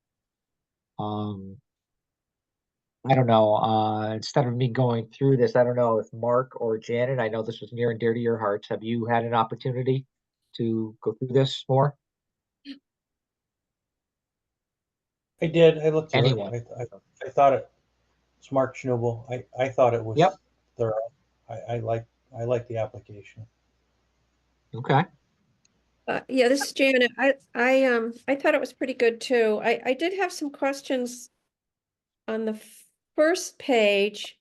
I don't know. Instead of me going through this, I don't know if Mark or Janet, I know this was near and dear to your hearts. Have you had an opportunity to go through this more? I did. I looked through Anyone? it. I thought it was Mark Schnubel. I thought it was Yep. thorough. I like the application. Okay. Yeah, this is Janet. I thought it was pretty good too. I did have some questions on the first page.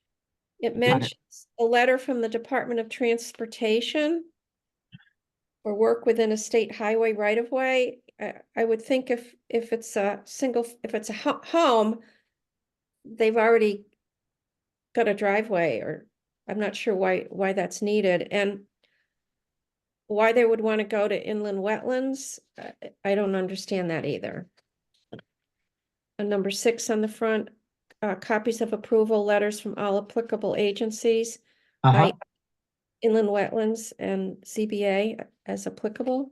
It mentions a letter from the Department of Transportation for work within a state highway right of way. I would think if it's a home, they've already got a driveway, or I'm not sure why that's needed, and why they would want to go to inland wetlands. I don't understand that either. And number 6 on the front, copies of approval letters from all applicable agencies, Uh-huh. inland wetlands and CBA. as applicable.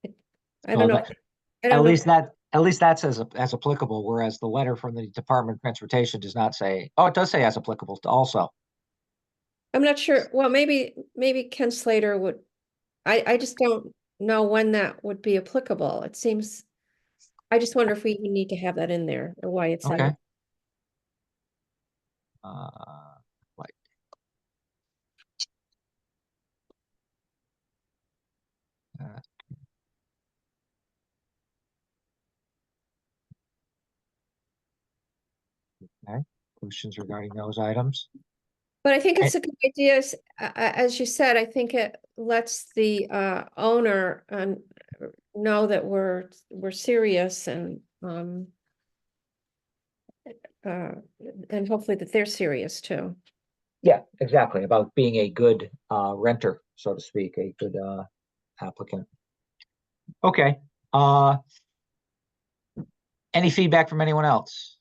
I So don't know. that- I don't know. At least that's as applicable, whereas the letter from the Department of Transportation does not say, oh, it does say as applicable also. I'm not sure. Well, maybe Ken Slater would, I just don't know when that would be applicable. It seems, I just wonder if we even need to have that in there or why it's in Okay. there. Like, uh, okay. Questions regarding those items? But I think I- it's a good idea, as you said, I think it lets the owner know that we're serious uh, and hopefully that they're serious too. Yeah, exactly. About being a good renter, so to speak, a good applicant. Okay. Any feedback from anyone else?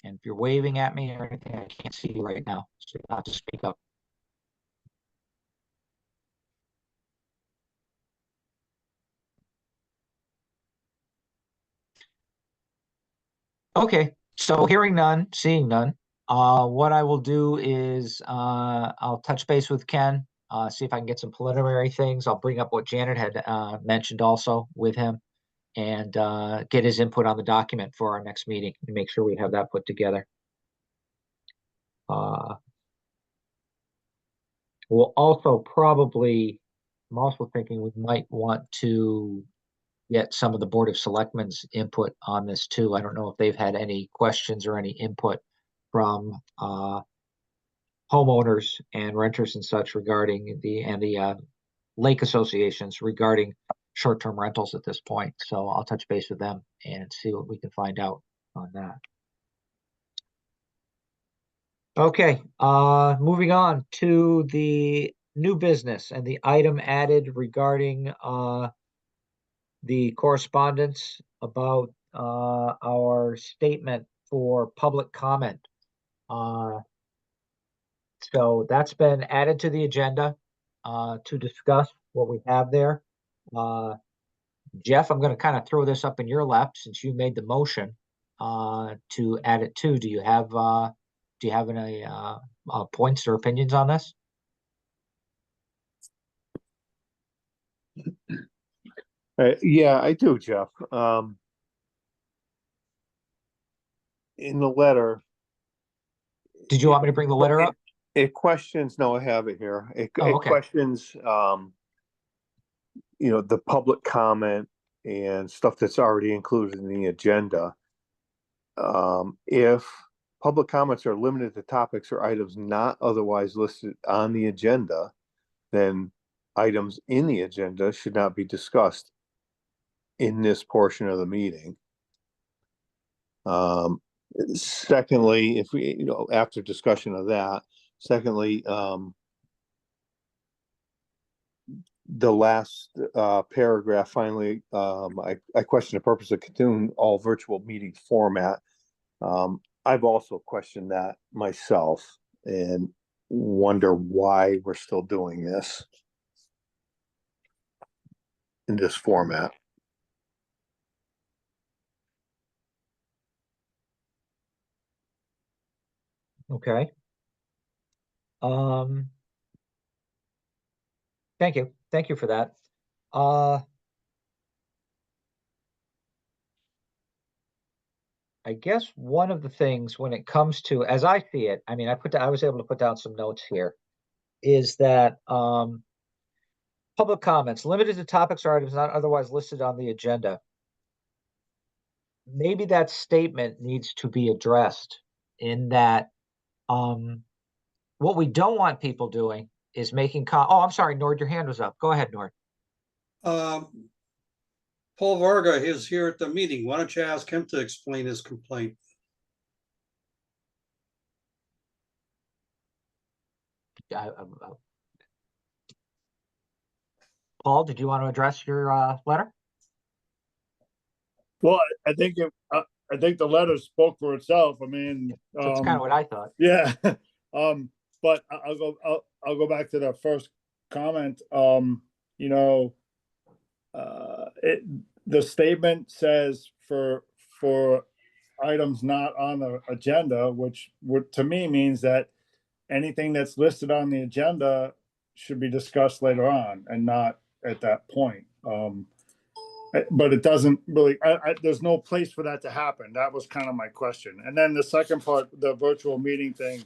And if you're waving at me or anything, I can't see you right now, so you'll have to speak up. Okay, so hearing none, seeing none, what I will do is I'll touch base with Ken, see if I can get some preliminary things. I'll bring up what Janet had mentioned also with him and get his input on the document for our next meeting and make sure we have that put together. We'll also probably, I'm also thinking we might want to get some of the Board of Selectmen's input on this too. I don't know if they've had any questions or any input from homeowners and renters and such regarding the lake associations regarding short-term rentals at this point. So I'll touch base with them and see what we can find out on that. Okay, moving on to the new business and the item added regarding the correspondence about our statement for public comment. So that's been added to the agenda to discuss what we have there. Jeff, I'm going to kind of throw this up in your lap since you made the motion to add it to. Do you have any points or opinions on this? Yeah, I do, Jeff. In the letter, Did you want me to bring the letter up? it questions, no, I have it here. It Okay. questions, the public comment and stuff that's already included in the agenda. If public comments are limited to topics or items not otherwise listed on the agenda, then items in the agenda should not be discussed in this portion of the meeting. Secondly, if we, after discussion of that, secondly, the last paragraph, finally, I question the purpose of continuing all virtual meeting format. I've also questioned that myself and wonder why we're still doing this in this format. Okay. Thank you. Thank you for that. I guess one of the things when it comes to, as I see it, I mean, I was able to put down some notes here, is that public comments limited to topics or items not otherwise listed on the agenda. Maybe that statement needs to be addressed in that what we don't want people doing is making oh, I'm sorry, Nord, your hand was up. Go ahead, Nord. Paul Varga is here at the meeting. Why don't you ask him to explain his complaint? Paul, did you want to address your letter? Well, I think I think the letter spoke for itself. I mean, That's kind of what I thought. yeah. but I'll go back to the first comment. The statement says for items not on the agenda, which would to me means that anything that's listed on the agenda should be discussed later on and not at that point. But it doesn't really, there's no place for that to happen. That was kind of my question. And then the second part, the virtual meeting thing.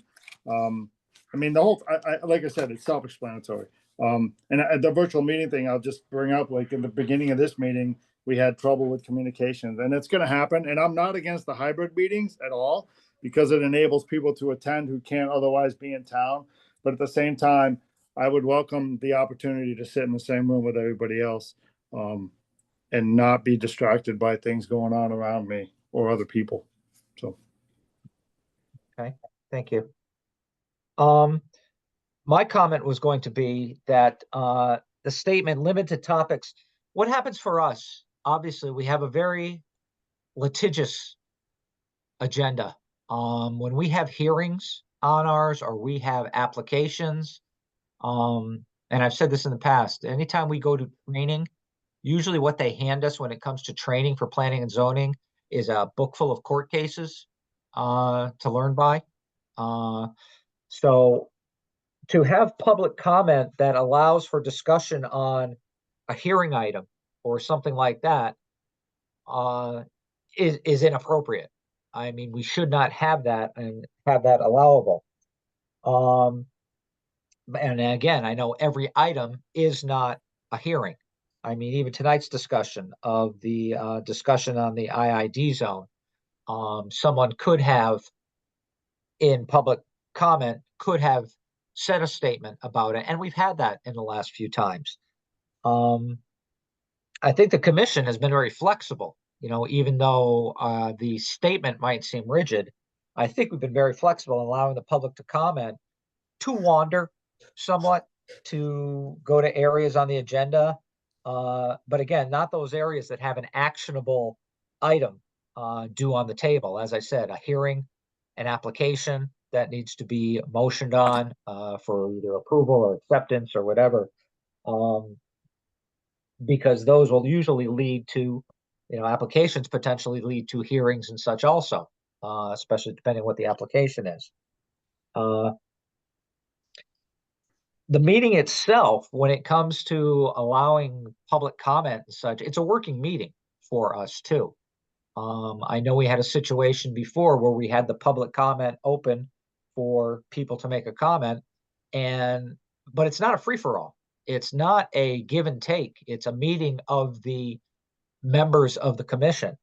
I mean, the whole, like I said, it's self-explanatory. And the virtual meeting thing, I'll just bring up, like in the beginning of this meeting, we had trouble with communications, and it's going to happen. And I'm not against the hybrid meetings at all, because it enables people to attend who can't otherwise be in town. But at the same time, I would welcome the opportunity to sit in the same room with everybody else, and not be distracted by things going on around me or other people. So. Okay, thank you. My comment was going to be that the statement limited topics. What happens for us? Obviously, we have a very litigious agenda. When we have hearings on ours or we have applications, and I've said this in the past, anytime we go to training, usually what they hand us when it comes to training for planning and zoning is a book full of court cases to learn by. So to have public comment that allows for discussion on a hearing item or something like that is inappropriate. I mean, we should not have that and have that allowable. And again, I know every item is not a hearing. I mean, even tonight's discussion of the discussion on the IID zone, someone could have, in public comment, could have said a statement about it, and we've had that in the last few times. I think the commission has been very flexible. Even though the statement might seem rigid, I think we've been very flexible in allowing the public to comment, to wander somewhat, to go to areas on the agenda. But again, not those areas that have an actionable item due on the table. As I said, a hearing, an application that needs to be motioned on for either approval or acceptance or whatever. Because those will usually lead to, applications potentially lead to hearings and such also, especially depending on what the application is. The meeting itself, when it comes to allowing public comment and such, it's a working meeting for us too. I know we had a situation before where we had the public comment open for people to make a comment, but it's not a free-for-all. It's not a give and take. It's a meeting of the members of the commission.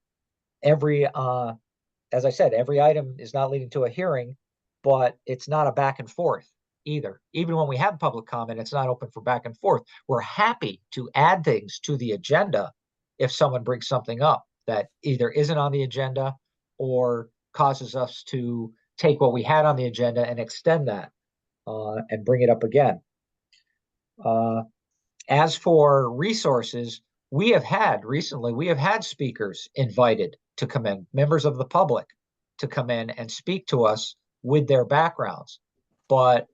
As I said, every item is not leading to a hearing, but it's not a back and forth either. Even when we have public comment, it's not open for back and forth. We're happy to add things to the agenda if someone brings something up that either isn't on the agenda or causes us to take what we had on the agenda and extend that and bring it up again. As for resources, we have had speakers invited to come in, members of the public to come in and speak to us with their backgrounds. But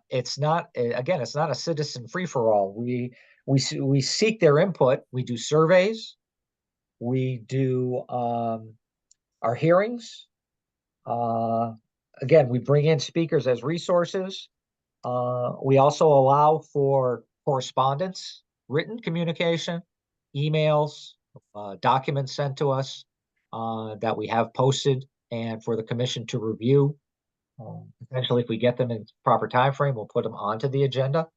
it's not a citizen free-for-all. We seek their input. We do surveys. We do our hearings. Again, we bring in speakers as resources. We also allow for correspondence, written communication, emails, documents sent to us that we have posted and for the commission to review. Potentially, if we get them in proper time frame, we'll put them onto the agenda.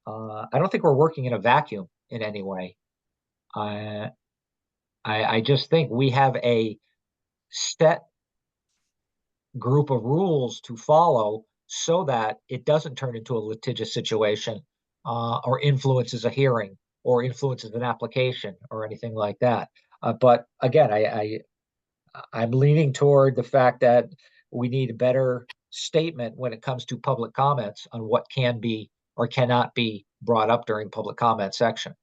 I don't think we're working in a vacuum in any way. I just think we have a set group of rules to follow so that it doesn't turn into a litigious situation or influences a hearing or influences an application or anything like that. But again, I'm leaning toward the fact that we need a better statement when it comes to public comments on what can be or cannot be brought up during public comment section.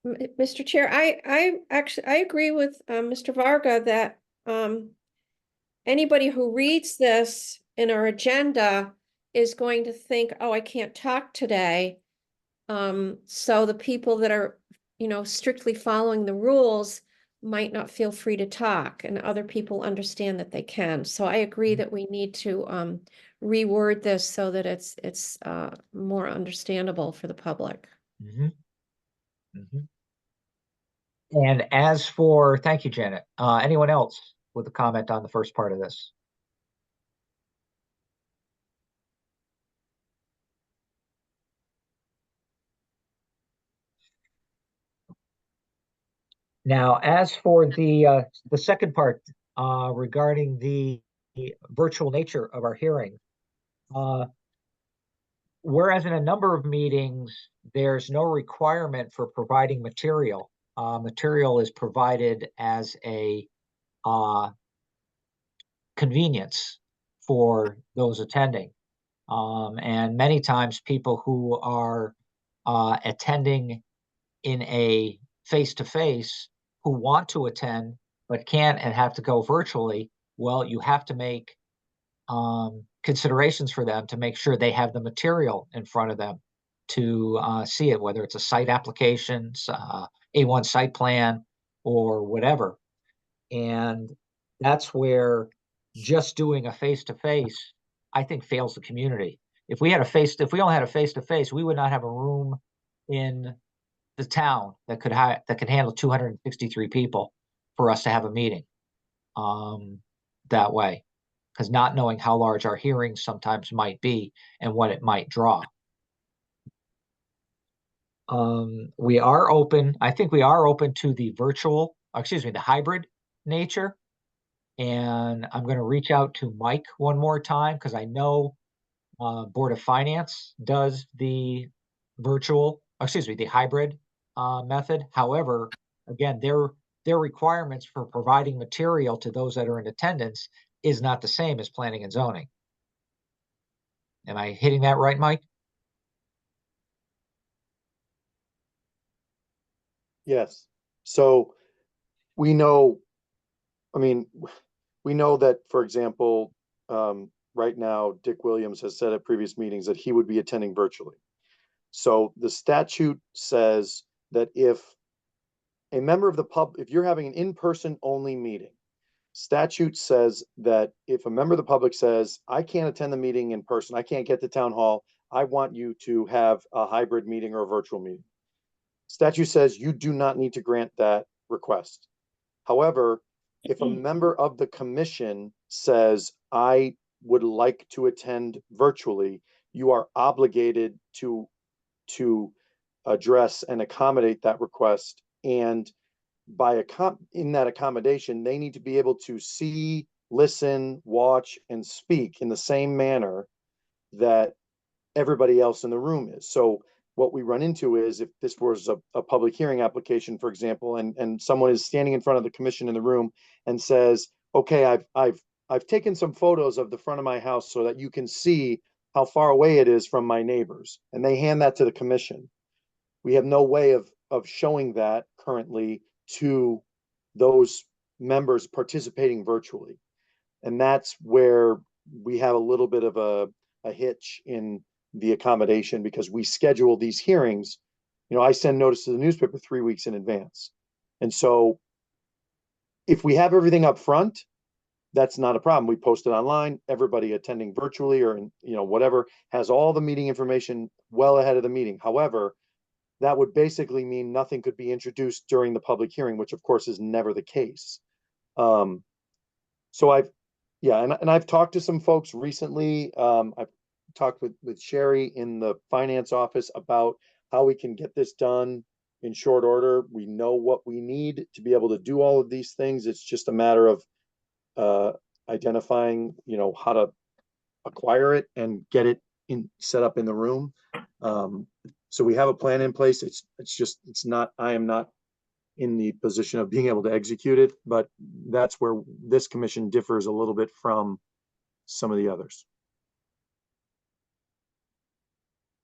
Mr. Chair, I agree with Mr. Varga that anybody who reads this in our agenda is going to think, oh, I can't talk today. So the people that are, strictly following the rules might not feel free to talk, and other people understand that they can. So I agree that we need to reword this so that it's more understandable for the public. Mhm. Mhm. And as for, thank you, Janet. Anyone else with a comment on the first part of this? Now, as for the second part regarding the virtual nature of our hearing, whereas in a number of meetings, there's no requirement for providing material. Material is provided as a convenience for those attending. And many times people who are attending in a face-to-face who want to attend but can't and have to go virtually, well, you have to make considerations for them to make sure they have the material in front of them to see it, whether it's a site application, A1 site plan, or whatever. And that's where just doing a face-to-face, I think, fails the community. If we only had a face-to-face, we would not have a room in the town that could handle 263 people for us to have a meeting that way, because not knowing how large our hearings sometimes might be and what it might draw. We are open, I think we are open to the the hybrid nature. And I'm going to reach out to Mike one more time because I know Board of Finance does the the hybrid method. However, again, their requirements for providing material to those that are in attendance is not the same as planning and zoning. Am I hitting that right, Mike? Yes. So we know, I mean, we know that, for example, right now, Dick Williams has said at previous meetings that he would be attending virtually. So the statute says that if a member of the if you're having an in-person only meeting, statute says that if a member of the public says, I can't attend the meeting in person, I can't get to town hall, I want you to have a hybrid meeting or a virtual meeting. Statute says you do not need to grant that request. However, if a member of the commission says, I would like to attend virtually, you are obligated to address and accommodate that request. And in that accommodation, they need to be able to see, listen, watch, and speak in the same manner that everybody else in the room is. So what we run into is if this was a public hearing application, for example, and someone is standing in front of the commission in the room and says, okay, I've taken some photos of the front of my house so that you can see how far away it is from my neighbors. And they hand that to the commission. We have no way of showing that currently to those members participating virtually. And that's where we have a little bit of a hitch in the accommodation because we schedule these hearings. I send notice to the newspaper 3 weeks in advance. And so if we have everything up front, that's not a problem. We post it online, everybody attending virtually or whatever has all the meeting information well ahead of the meeting. However, that would basically mean nothing could be introduced during the public hearing, which of course is never the case. So I've talked to some folks recently. I've talked with Sherry in the finance office about how we can get this done in short order. We know what we need to be able to do all of these things. It's just a matter of identifying, how to acquire it and get it set up in the room. So we have a plan in place. I am not in the position of being able to execute it, but that's where this commission differs a little bit from some of the others.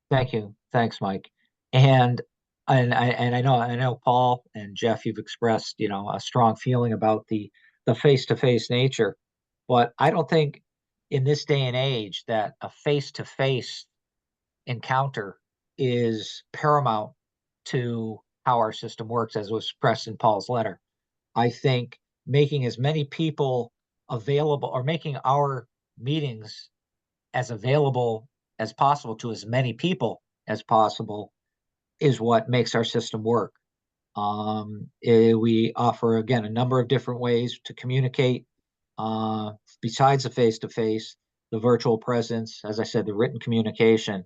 Thank you. Thanks, Mike. And I know Paul and Jeff, you've expressed, a strong feeling about the face-to-face nature. But I don't think in this day and age that a face-to-face encounter is paramount to how our system works, as was expressed in Paul's letter. I think making as many people available, or making our meetings as available as possible to as many people as possible, is what makes our system work. We offer, again, a number of different ways to communicate, besides the face-to-face, the virtual presence, as I said, the written communication.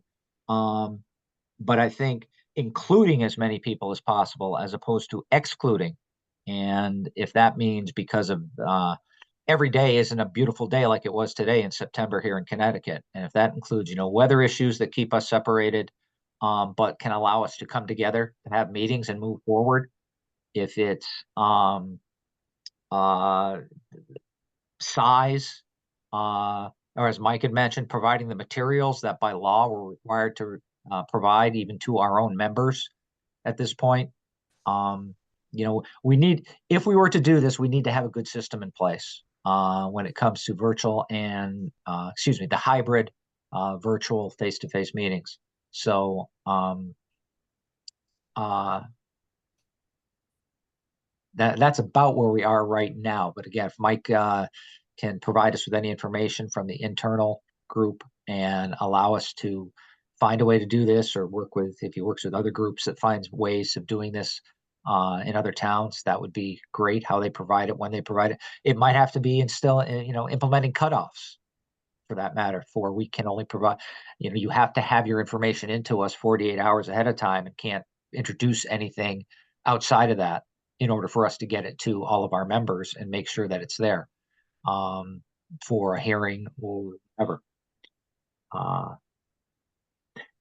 But I think including as many people as possible as opposed to excluding. And if that means because of every day isn't a beautiful day like it was today in September here in Connecticut. And if that includes, weather issues that keep us separated, but can allow us to come together and have meetings and move forward. If it's size, or as Mike had mentioned, providing the materials that by law we're required to provide even to our own members at this point. If we were to do this, we need to have a good system in place when it comes to virtual and, the hybrid virtual face-to-face meetings. So that's about where we are right now. But again, if Mike can provide us with any information from the internal group and allow us to find a way to do this, or if he works with other groups that finds ways of doing this in other towns, that would be great. How they provide it, when they provide it. It might have to be implementing cutoffs, for that matter, for we can only provide, you have to have your information into us 48 hours ahead of time and can't introduce anything outside of that in order for us to get it to all of our members and make sure that it's there for a hearing or whatever.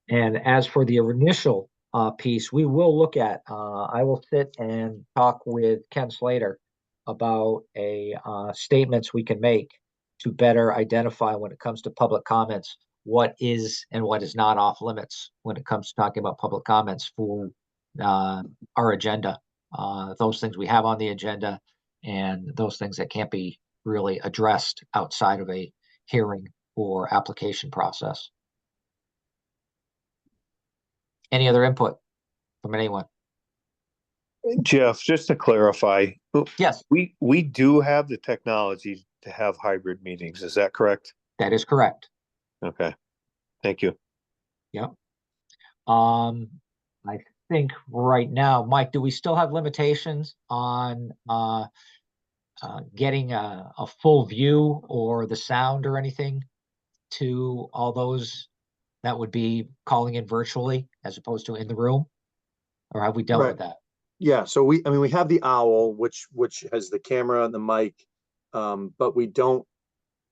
And as for the initial piece, we will look at, I will sit and talk with Ken Slater about statements we can make to better identify, when it comes to public comments, what is and what is not off limits when it comes to talking about public comments for our agenda. Those things we have on the agenda, and those things that can't be really addressed outside of a hearing or application process. Any other input from anyone? Jeff, just to clarify, Yes, we do have the technology to have hybrid meetings. Is that correct? that is correct. Okay, thank you. Yep. I think right now, Mike, do we still have limitations on getting a full view or the sound or anything to all those that would be calling in virtually as opposed to in the room? Or have we dealt with that? Yeah, so we have the owl, which has the camera and the mic, but we don't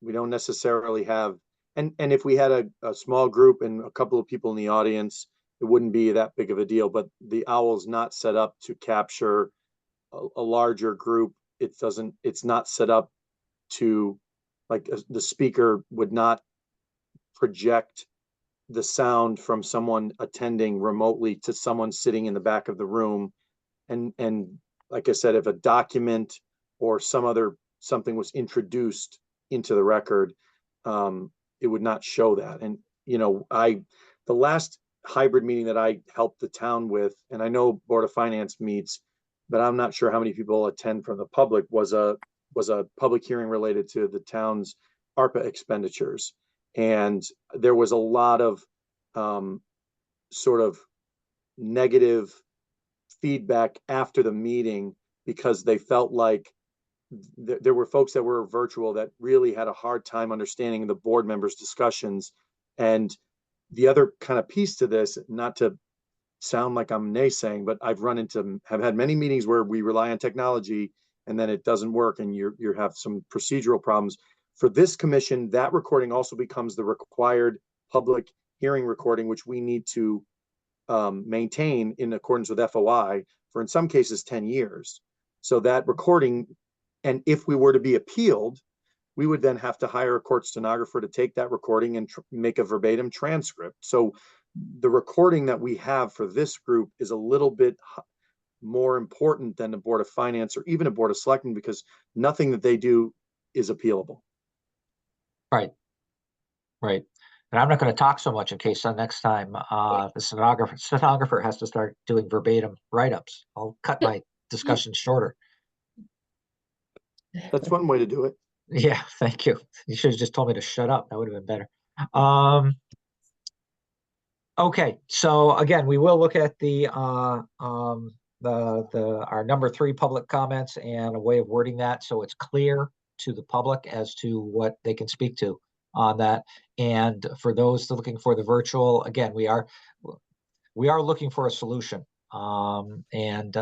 necessarily have, and if we had a small group and a couple of people in the audience, it wouldn't be that big of a deal. But the owl's not set up to capture a larger group. It's not set up to, like, the speaker would not project the sound from someone attending remotely to someone sitting in the back of the room. And like I said, if a document or something was introduced into the record, it would not show that. And the last hybrid meeting that I helped the town with, and I know Board of Finance meets, but I'm not sure how many people attend from the public, was a public hearing related to the town's ARPA expenditures. And there was a lot of sort of negative feedback after the meeting, because they felt like there were folks that were virtual that really had a hard time understanding the board members' discussions. And the other kind of piece to this, not to sound like I'm naysaying, but have had many meetings where we rely on technology and then it doesn't work and you have some procedural problems. For this commission, that recording also becomes the required public hearing recording, which we need to maintain in accordance with FOI for, in some cases, 10 years. So that recording, and if we were to be appealed, we would then have to hire a court stenographer to take that recording and make a verbatim transcript. So the recording that we have for this group is a little bit more important than the Board of Finance or even a Board of Selectmen, because nothing that they do is appealable. Right. Right. And I'm not going to talk so much in case next time the stenographer has to start doing verbatim write-ups. I'll cut my discussion shorter. That's one way to do it. Yeah, thank you. You should have just told me to shut up. That would have been better. Okay, so again, we will look at the our number 3 public comments and a way of wording that so it's clear to the public as to what they can speak to on that. And for those looking for the virtual, again, we are looking for a solution. And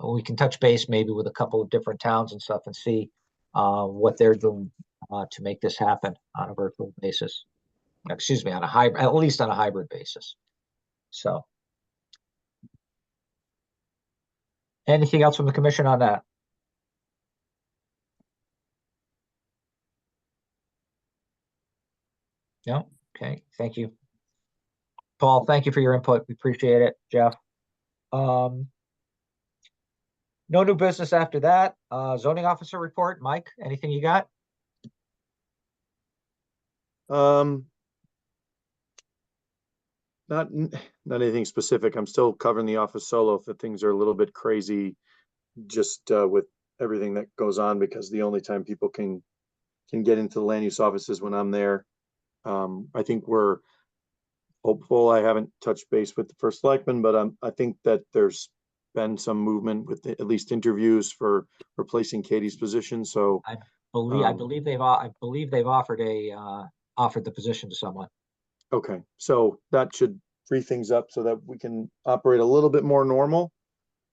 we can touch base maybe with a couple of different towns and stuff and see what they're doing to make this happen on a virtual basis. Excuse me, on a hybrid, at least on a hybrid basis. So, anything else from the commission on that? No? Okay, thank you. Paul, thank you for your input. We appreciate it. Jeff. No new business after that. Zoning officer report. Mike, anything you got? Not anything specific. I'm still covering the office solo if things are a little bit crazy, just with everything that goes on, because the only time people can get into the land use offices when I'm there. I think we're hopeful. I haven't touched base with the first selectman, but I think that there's been some movement with at least interviews for replacing Katie's position. So I believe they've offered the position to someone. okay, so that should free things up so that we can operate a little bit more normal.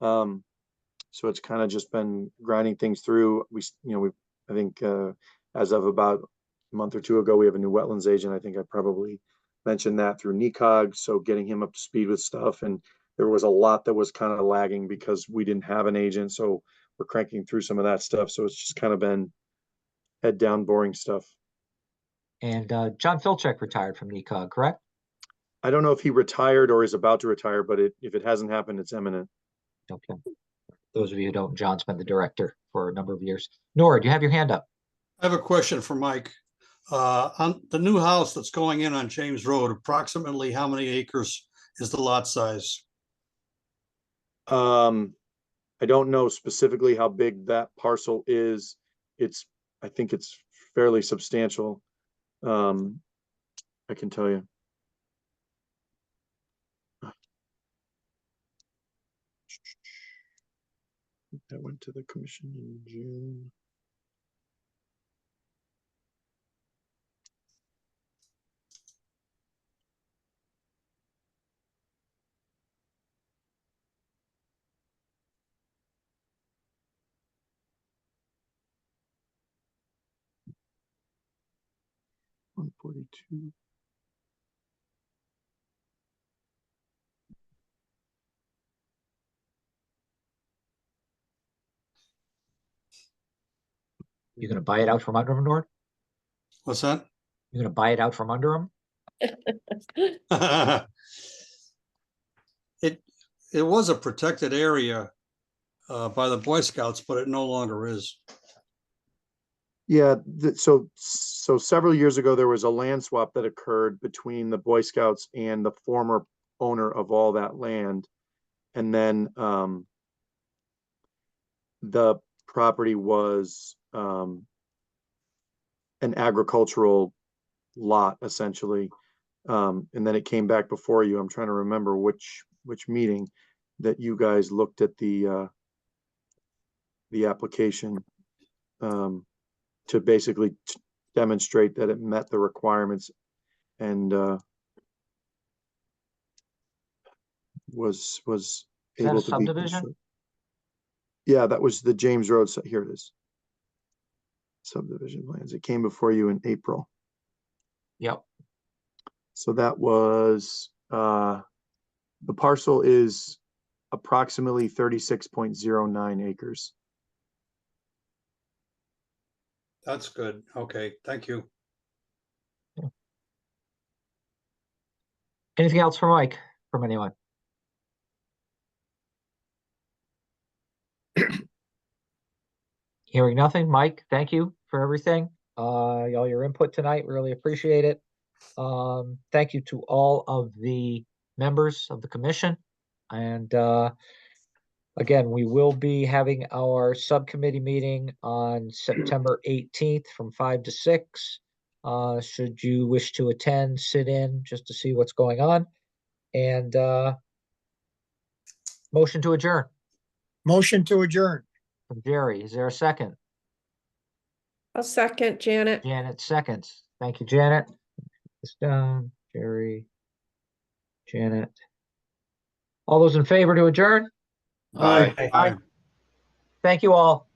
So it's kind of just been grinding things through. I think as of about a month or two ago, we have a new wetlands agent. I think I probably mentioned that through NECOG. So getting him up to speed with stuff, and there was a lot that was kind of lagging because we didn't have an agent. So we're cranking through some of that stuff. So it's just kind of been head down, boring stuff. And John Filchek retired from NECOG, correct? I don't know if he retired or is about to retire, but if it hasn't happened, it's imminent. Okay. Those of you who don't, John's been the director for a number of years. Nora, do you have your hand up? I have a question for Mike. On the new house that's going in on James Road, approximately how many acres is the lot size? I don't know specifically how big that parcel is. I think it's fairly substantial. I can tell you. That went to the commission in June. $142. You're going to buy it out from under him, Nora? What's that? You're going to buy it out from under him? It was a protected area by the Boy Scouts, but it no longer is. Yeah, so several years ago, there was a land swap that occurred between the Boy Scouts and the former owner of all that land. And then the property was an agricultural lot, essentially. And then it came back before you. I'm trying to remember which meeting that you guys looked at the application to basically demonstrate that it met the requirements and was able a to be. subdivision? Yeah, that was the James Road. So here it is. Subdivision plans. It came before you in April. Yep. So that was the parcel is approximately 36.09 acres. That's good. Okay, thank you. Anything else for Mike from anyone? Hearing nothing. Mike, thank you for everything. all your input tonight. Really appreciate it. Thank you to all of the members of the commission. And again, we will be having our subcommittee meeting on September 18th from 5 to 6. Should you wish to attend, sit in just to see what's going on. And motion to adjourn Motion to adjourn. from Jerry. Is there a second? I'll second, Janet. Janet seconds. Thank you, Janet. This down, Jerry, Janet. All those in favor to adjourn? Aye. Aye. Thank you all.